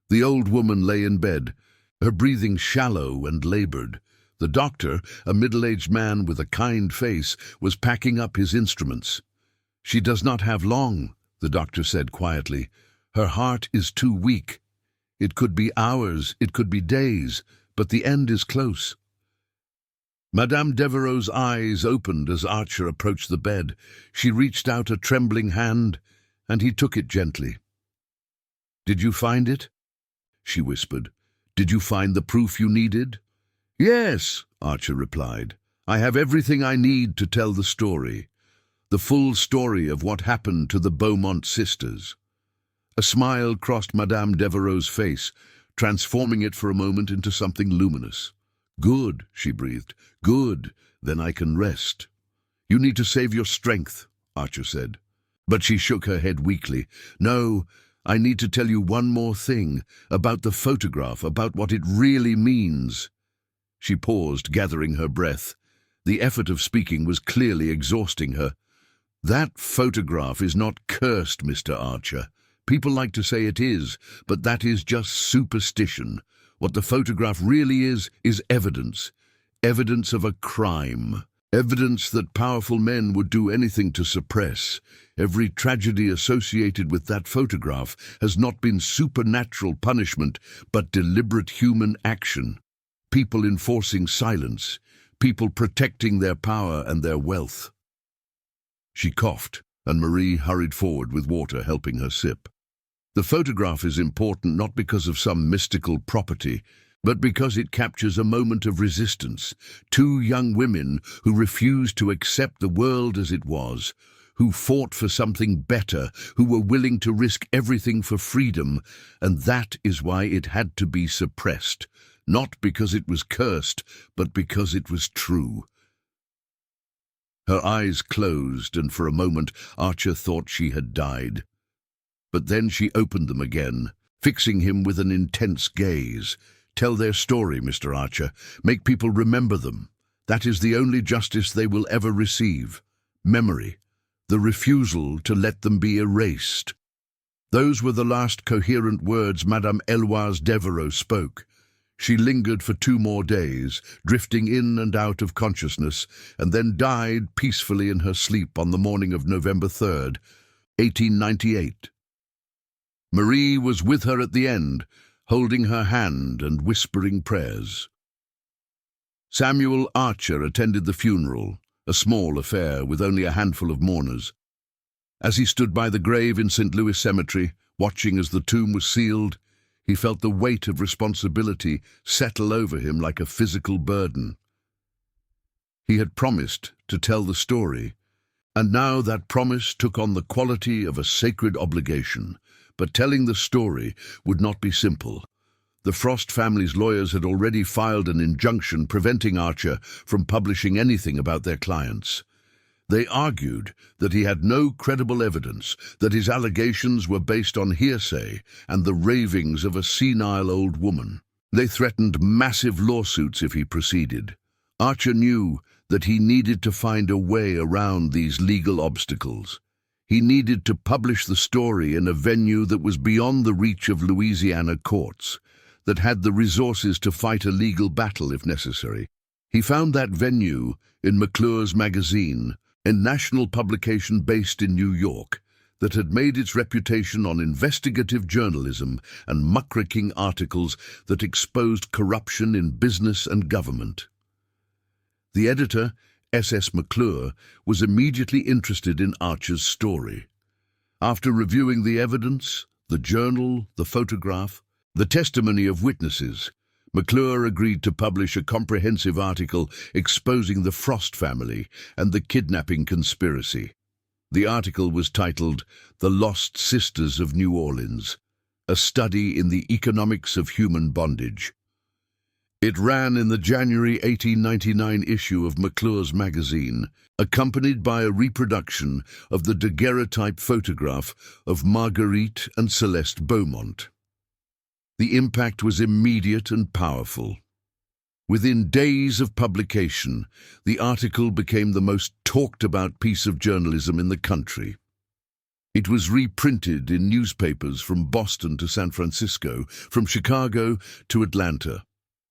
The old woman lay in bed, her breathing shallow and labored. The doctor, a middle-aged man with a kind face, was packing up his instruments. "She does not have long," the doctor said quietly. "Her heart is too weak. It could be hours, it could be days, but the end is close." Madame Devereux's eyes opened as Archer approached the bed. She reached out a trembling hand, and he took it gently. "Did you find it?" she whispered. "Did you find the proof you needed?" "Yes," Archer replied. "I have everything I need to tell the story. The full story of what happened to the Beaumont sisters." A smile crossed Madame Devereux's face, transforming it for a moment into something luminous. "Good," she breathed. "Good, then I can rest." "You need to save your strength," Archer said. But she shook her head weakly. "No, I need to tell you one more thing, about the photograph, about what it really means." She paused, gathering her breath. The effort of speaking was clearly exhausting her. "That photograph is not cursed, Mr. Archer. People like to say it is, but that is just superstition. What the photograph really is evidence. Evidence of a crime. Evidence that powerful men would do anything to suppress. Every tragedy associated with that photograph has not been supernatural punishment, but deliberate human action. People enforcing silence. People protecting their power and their wealth. She coughed, and Marie hurried forward with water, helping her sip. The photograph is important not because of some mystical property, but because it captures a moment of resistance. Two young women who refused to accept the world as it was, who fought for something better, who were willing to risk everything for freedom, and that is why it had to be suppressed. Not because it was cursed, but because it was true. Her eyes closed, and for a moment Archer thought she had died. But then she opened them again, fixing him with an intense gaze. Tell their story, Mr. Archer. Make people remember them. That is the only justice they will ever receive. Memory. The refusal to let them be erased. Those were the last coherent words Madame Eloise Devereux spoke. She lingered for 2 more days, drifting in and out of consciousness, and then died peacefully in her sleep on the morning of November 3rd, 1898. Marie was with her at the end, holding her hand and whispering prayers. Samuel Archer attended the funeral, a small affair with only a handful of mourners. As he stood by the grave in St. Louis Cemetery, watching as the tomb was sealed, he felt the weight of responsibility settle over him like a physical burden. He had promised to tell the story, and now that promise took on the quality of a sacred obligation. But telling the story would not be simple. The Frost family's lawyers had already filed an injunction preventing Archer from publishing anything about their clients. They argued that he had no credible evidence, that his allegations were based on hearsay and the ravings of a senile old woman. They threatened massive lawsuits if he proceeded. Archer knew that he needed to find a way around these legal obstacles. He needed to publish the story in a venue that was beyond the reach of Louisiana courts, that had the resources to fight a legal battle if necessary. He found that venue in McClure's Magazine, a national publication based in New York that had made its reputation on investigative journalism and muckraking articles that exposed corruption in business and government. The editor, S.S. McClure, was immediately interested in Archer's story. After reviewing the evidence, the journal, the photograph, the testimony of witnesses, McClure agreed to publish a comprehensive article exposing the Frost family and the kidnapping conspiracy. The article was titled "The Lost Sisters of New Orleans, a Study in the Economics of Human Bondage." It ran in the January 1899 issue of McClure's Magazine, accompanied by a reproduction of the daguerreotype photograph of Marguerite and Celeste Beaumont. The impact was immediate and powerful. Within days of publication, the article became the most talked-about piece of journalism in the country. It was reprinted in newspapers from Boston to San Francisco, from Chicago to Atlanta.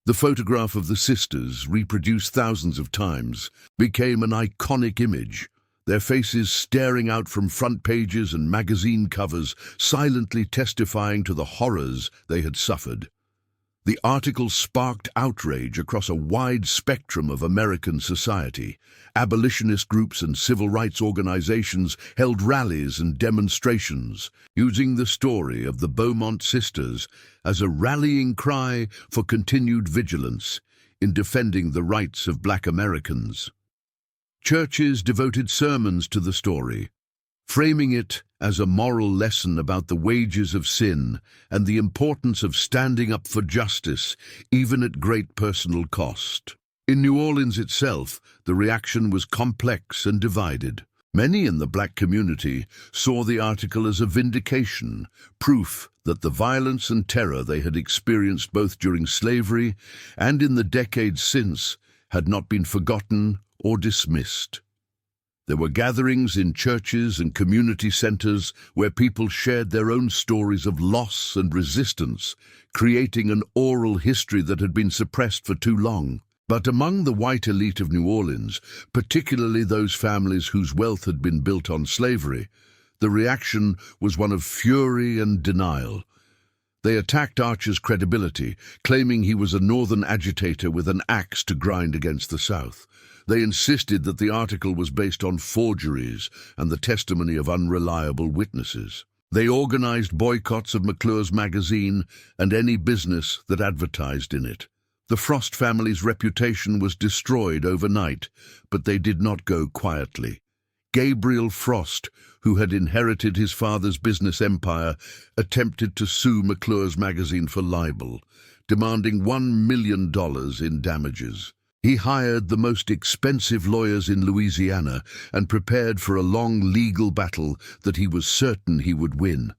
The photograph of the sisters, reproduced thousands of times, became an iconic image, their faces staring out from front pages and magazine covers, silently testifying to the horrors they had suffered. The article sparked outrage across a wide spectrum of American society. Abolitionist groups and civil rights organizations held rallies and demonstrations, using the story of the Beaumont sisters as a rallying cry for continued vigilance in defending the rights of Black Americans. Churches devoted sermons to the story, framing it as a moral lesson about the wages of sin and the importance of standing up for justice, even at great personal cost. In New Orleans itself, the reaction was complex and divided. Many in the Black community saw the article as a vindication, proof that the violence and terror they had experienced both during slavery and in the decades since had not been forgotten or dismissed. There were gatherings in churches and community centers where people shared their own stories of loss and resistance, creating an oral history that had been suppressed for too long. But among the white elite of New Orleans, particularly those families whose wealth had been built on slavery, the reaction was one of fury and denial. They attacked Archer's credibility, claiming he was a northern agitator with an axe to grind against the South. They insisted that the article was based on forgeries and the testimony of unreliable witnesses. They organized boycotts of McClure's magazine and any business that advertised in it. The Frost family's reputation was destroyed overnight, but they did not go quietly. Gabriel Frost, who had inherited his father's business empire, attempted to sue McClure's magazine for libel, demanding $1 million in damages. He hired the most expensive lawyers in Louisiana and prepared for a long legal battle that he was certain he would win.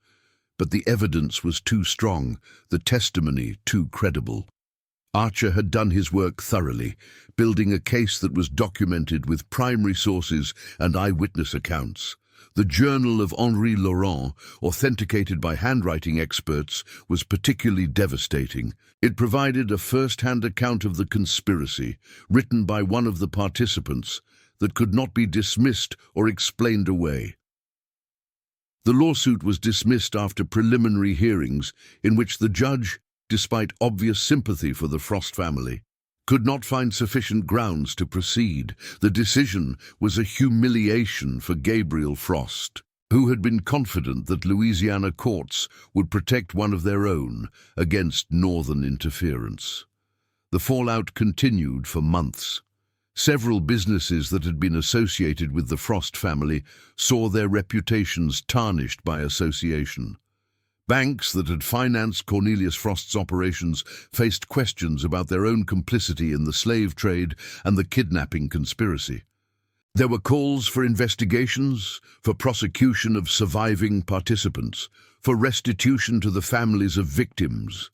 But the evidence was too strong, the testimony too credible. Archer had done his work thoroughly, building a case that was documented with primary sources and eyewitness accounts. The Journal of Henri Laurent, authenticated by handwriting experts, was particularly devastating. It provided a first-hand account of the conspiracy, written by one of the participants, that could not be dismissed or explained away. The lawsuit was dismissed after preliminary hearings in which the judge, despite obvious sympathy for the Frost family, could not find sufficient grounds to proceed. The decision was a humiliation for Gabriel Frost, who had been confident that Louisiana courts would protect one of their own against northern interference. The fallout continued for months. Several businesses that had been associated with the Frost family saw their reputations tarnished by association. Banks that had financed Cornelius Frost's operations faced questions about their own complicity in the slave trade and the kidnapping conspiracy. There were calls for investigations, for prosecution of surviving participants, for restitution to the families of victims.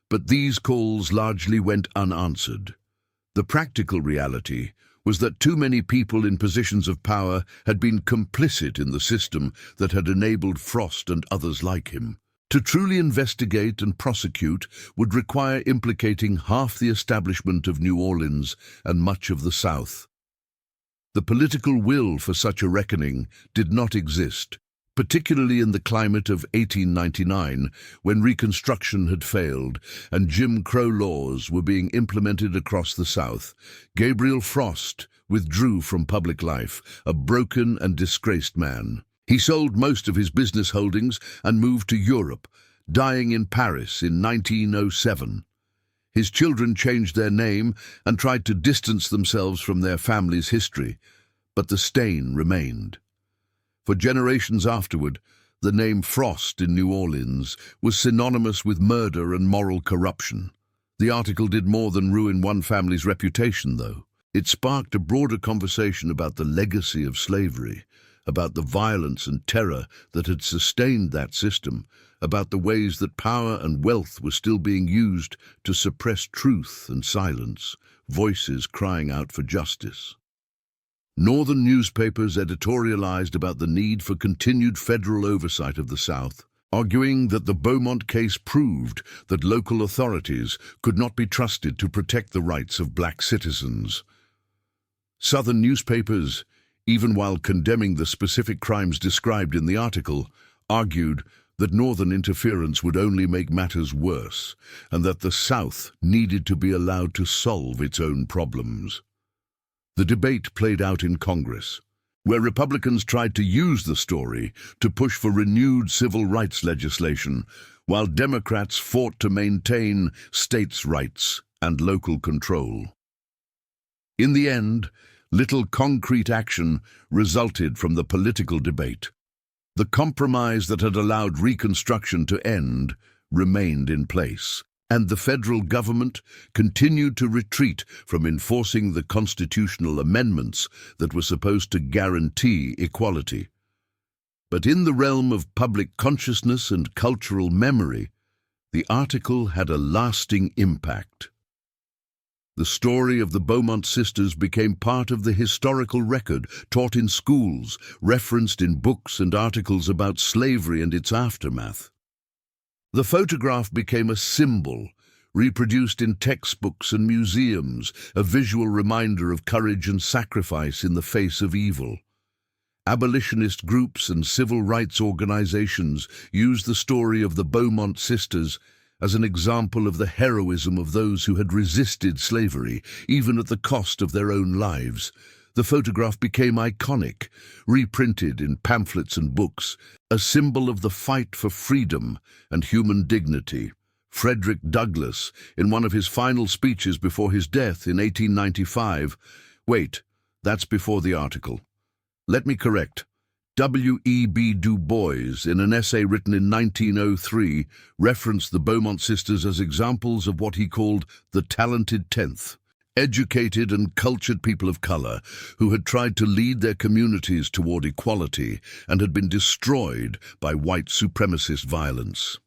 But these calls largely went unanswered. The practical reality was that too many people in positions of power had been complicit in the system that had enabled Frost and others like him. To truly investigate and prosecute would require implicating half the establishment of New Orleans and much of the South. The political will for such a reckoning did not exist, particularly in the climate of 1899, when Reconstruction had failed and Jim Crow laws were being implemented across the South. Gabriel Frost withdrew from public life, a broken and disgraced man. He sold most of his business holdings and moved to Europe, dying in Paris in 1907. His children changed their name and tried to distance themselves from their family's history, but the stain remained. For generations afterward, the name Frost in New Orleans was synonymous with murder and moral corruption. The article did more than ruin one family's reputation, though. It sparked a broader conversation about the legacy of slavery, about the violence and terror that had sustained that system, about the ways that power and wealth were still being used to suppress truth and silence, voices crying out for justice. Northern newspapers editorialized about the need for continued federal oversight of the South, arguing that the Beaumont case proved that local authorities could not be trusted to protect the rights of black citizens. Southern newspapers, even while condemning the specific crimes described in the article, argued that Northern interference would only make matters worse and that the South needed to be allowed to solve its own problems. The debate played out in Congress, where Republicans tried to use the story to push for renewed civil rights legislation, while Democrats fought to maintain states' rights and local control. In the end, little concrete action resulted from the political debate. The compromise that had allowed Reconstruction to end remained in place, and the federal government continued to retreat from enforcing the constitutional amendments that were supposed to guarantee equality. But in the realm of public consciousness and cultural memory, the article had a lasting impact. The story of the Beaumont sisters became part of the historical record taught in schools, referenced in books and articles about slavery and its aftermath. The photograph became a symbol, reproduced in textbooks and museums, a visual reminder of courage and sacrifice in the face of evil. Abolitionist groups and civil rights organizations used the story of the Beaumont sisters as an example of the heroism of those who had resisted slavery, even at the cost of their own lives. The photograph became iconic, reprinted in pamphlets and books, a symbol of the fight for freedom and human dignity. Frederick Douglass, in one of his final speeches before his death in 1895, wait, that's before the article. Let me correct. W.E.B. Du Bois, in an essay written in 1903, referenced the Beaumont sisters as examples of what he called the talented tenth, educated and cultured people of color who had tried to lead their communities toward equality and had been destroyed by white supremacist violence.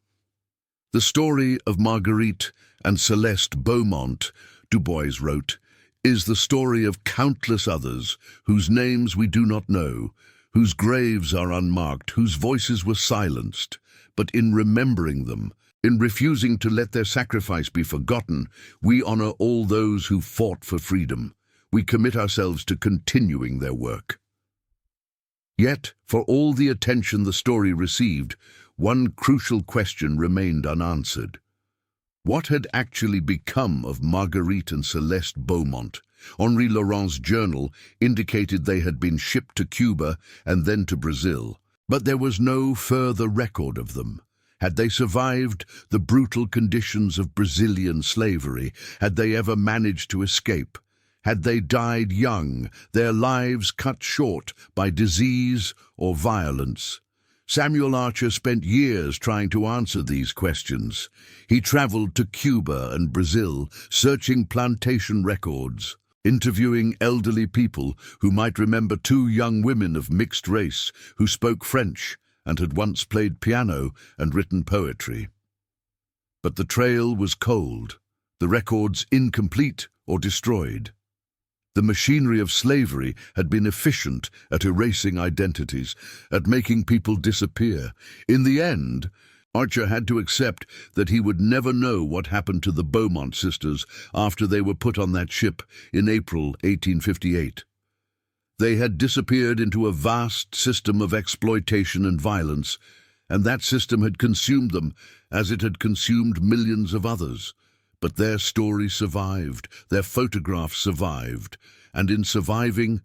The story of Marguerite and Celeste Beaumont, Du Bois wrote, is the story of countless others whose names we do not know, whose graves are unmarked, whose voices were silenced. But in remembering them, in refusing to let their sacrifice be forgotten, we honor all those who fought for freedom. We commit ourselves to continuing their work. Yet, for all the attention the story received, one crucial question remained unanswered. What had actually become of Marguerite and Celeste Beaumont? Henri Laurent's journal indicated they had been shipped to Cuba and then to Brazil, but there was no further record of them. Had they survived the brutal conditions of Brazilian slavery? Had they ever managed to escape? Had they died young, their lives cut short by disease or violence? Samuel Archer spent years trying to answer these questions. He traveled to Cuba and Brazil, searching plantation records, interviewing elderly people who might remember two young women of mixed race who spoke French and had once played piano and written poetry. But the trail was cold, the records incomplete or destroyed. The machinery of slavery had been efficient at erasing identities, at making people disappear. In the end, Archer had to accept that he would never know what happened to the Beaumont sisters after they were put on that ship in April 1858. They had disappeared into a vast system of exploitation and violence, and that system had consumed them as it had consumed millions of others. But their story survived, their photograph survived, and in surviving,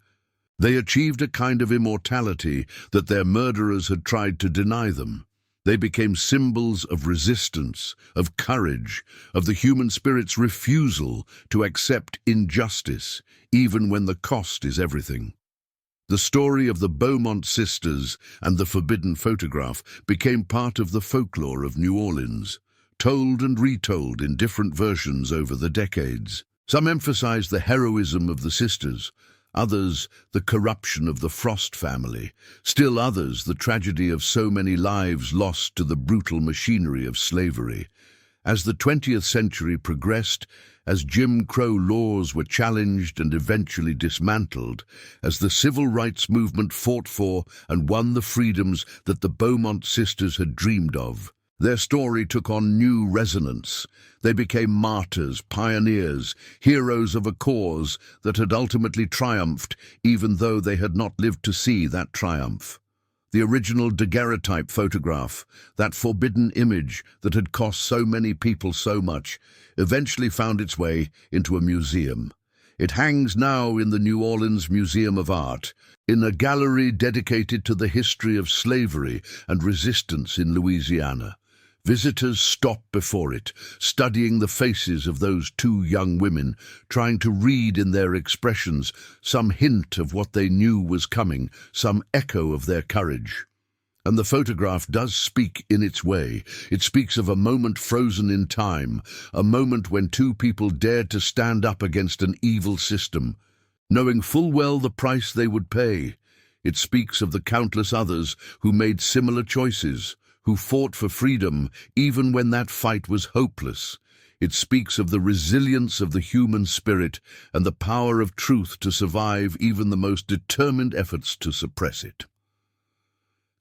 they achieved a kind of immortality that their murderers had tried to deny them. They became symbols of resistance, of courage, of the human spirit's refusal to accept injustice, even when the cost is everything. The story of the Beaumont sisters and the forbidden photograph became part of the folklore of New Orleans, told and retold in different versions over the decades. Some emphasized the heroism of the sisters, others the corruption of the Frost family, still others the tragedy of so many lives lost to the brutal machinery of slavery. As the 20th century progressed, as Jim Crow laws were challenged and eventually dismantled, as the civil rights movement fought for and won the freedoms that the Beaumont sisters had dreamed of, their story took on new resonance. They became martyrs, pioneers, heroes of a cause that had ultimately triumphed, even though they had not lived to see that triumph. The original daguerreotype photograph, that forbidden image that had cost so many people so much, eventually found its way into a museum. It hangs now in the New Orleans Museum of Art, in a gallery dedicated to the history of slavery and resistance in Louisiana. Visitors stop before it, studying the faces of those two young women, trying to read in their expressions some hint of what they knew was coming, some echo of their courage. And the photograph does speak in its way. It speaks of a moment frozen in time, a moment when two people dared to stand up against an evil system, knowing full well the price they would pay. It speaks of the countless others who made similar choices, who fought for freedom even when that fight was hopeless. It speaks of the resilience of the human spirit and the power of truth to survive even the most determined efforts to suppress it.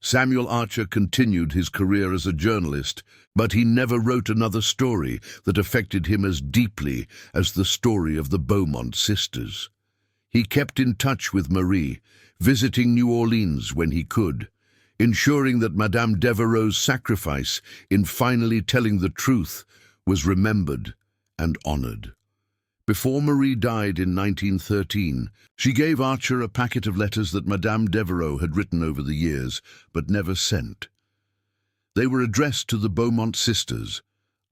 Samuel Archer continued his career as a journalist, but he never wrote another story that affected him as deeply as the story of the Beaumont sisters. He kept in touch with Marie, visiting New Orleans when he could, ensuring that Madame Devereux's sacrifice in finally telling the truth was remembered and honored. Before Marie died in 1913, she gave Archer a packet of letters that Madame Devereux had written over the years, but never sent. They were addressed to the Beaumont sisters,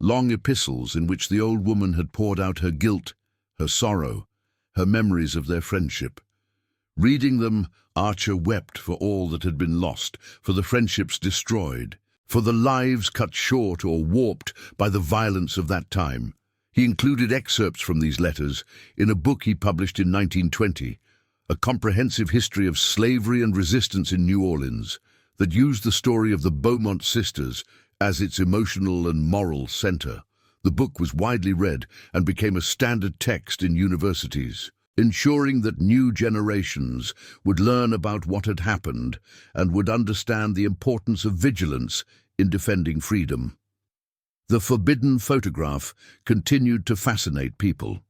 long epistles in which the old woman had poured out her guilt, her sorrow, her memories of their friendship. Reading them, Archer wept for all that had been lost, for the friendships destroyed, for the lives cut short or warped by the violence of that time. He included excerpts from these letters in a book he published in 1920, a comprehensive history of slavery and resistance in New Orleans, that used the story of the Beaumont sisters as its emotional and moral center. The book was widely read and became a standard text in universities, ensuring that new generations would learn about what had happened and would understand the importance of vigilance in defending freedom. The forbidden photograph continued to fascinate people.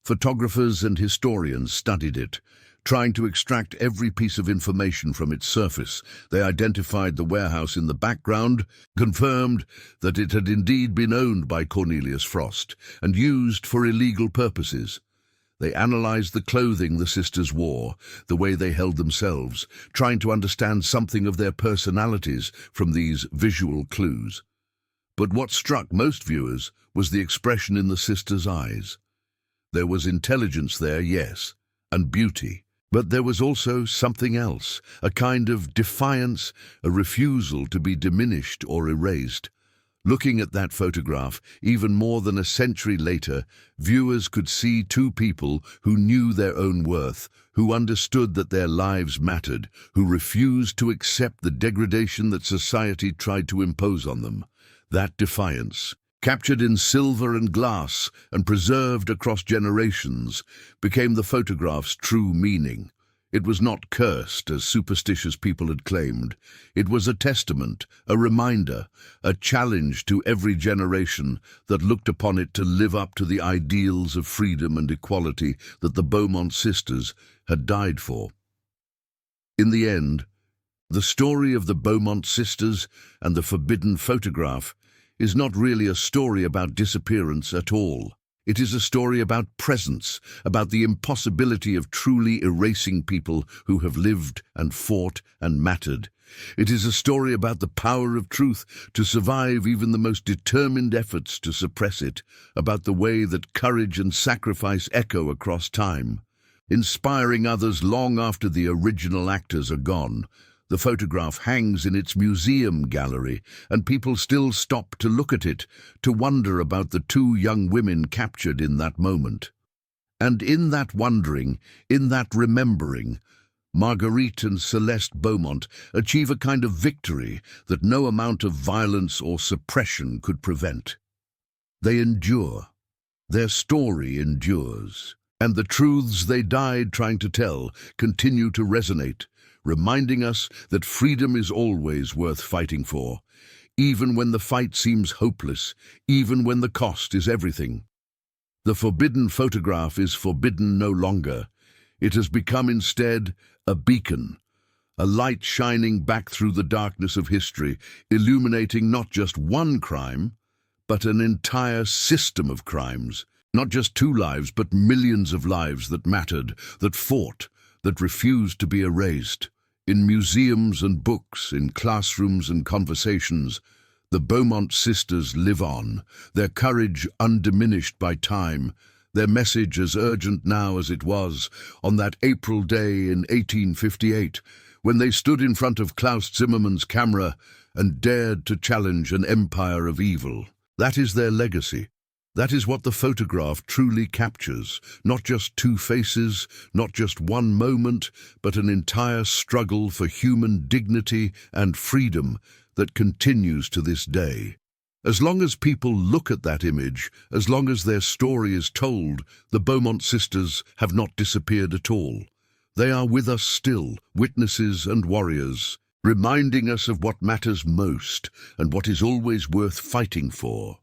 Photographers and historians studied it, trying to extract every piece of information from its surface. They identified the warehouse in the background, confirmed that it had indeed been owned by Cornelius Frost and used for illegal purposes. They analyzed the clothing the sisters wore, the way they held themselves, trying to understand something of their personalities from these visual clues. But what struck most viewers was the expression in the sisters' eyes. There was intelligence there, yes, and beauty, but there was also something else, a kind of defiance, a refusal to be diminished or erased. Looking at that photograph, even more than a century later, viewers could see two people who knew their own worth, who understood that their lives mattered, who refused to accept the degradation that society tried to impose on them. That defiance, captured in silver and glass and preserved across generations, became the photograph's true meaning. It was not cursed, as superstitious people had claimed. It was a testament, a reminder, a challenge to every generation that looked upon it to live up to the ideals of freedom and equality that the Beaumont sisters had died for. In the end, the story of the Beaumont sisters and the forbidden photograph is not really a story about disappearance at all. It is a story about presence, about the impossibility of truly erasing people who have lived and fought and mattered. It is a story about the power of truth to survive even the most determined efforts to suppress it, about the way that courage and sacrifice echo across time, inspiring others long after the original actors are gone. The photograph hangs in its museum gallery, and people still stop to look at it, to wonder about the two young women captured in that moment. And in that wondering, in that remembering, Marguerite and Celeste Beaumont achieve a kind of victory that no amount of violence or suppression could prevent. They endure. Their story endures. And the truths they died trying to tell continue to resonate, reminding us that freedom is always worth fighting for, even when the fight seems hopeless, even when the cost is everything. The forbidden photograph is forbidden no longer. It has become instead a beacon, a light shining back through the darkness of history, illuminating not just one crime, but an entire system of crimes. Not just two lives, but millions of lives that mattered, that fought, that refused to be erased. In museums and books, in classrooms and conversations, the Beaumont sisters live on, their courage undiminished by time, their message as urgent now as it was on that April day in 1858, when they stood in front of Klaus Zimmermann's camera and dared to challenge an empire of evil. That is their legacy. That is what the photograph truly captures, not just two faces, not just one moment, but an entire struggle for human dignity and freedom that continues to this day. As long as people look at that image, as long as their story is told, the Beaumont sisters have not disappeared at all. They are with us still, witnesses and warriors, reminding us of what matters most and what is always worth fighting for.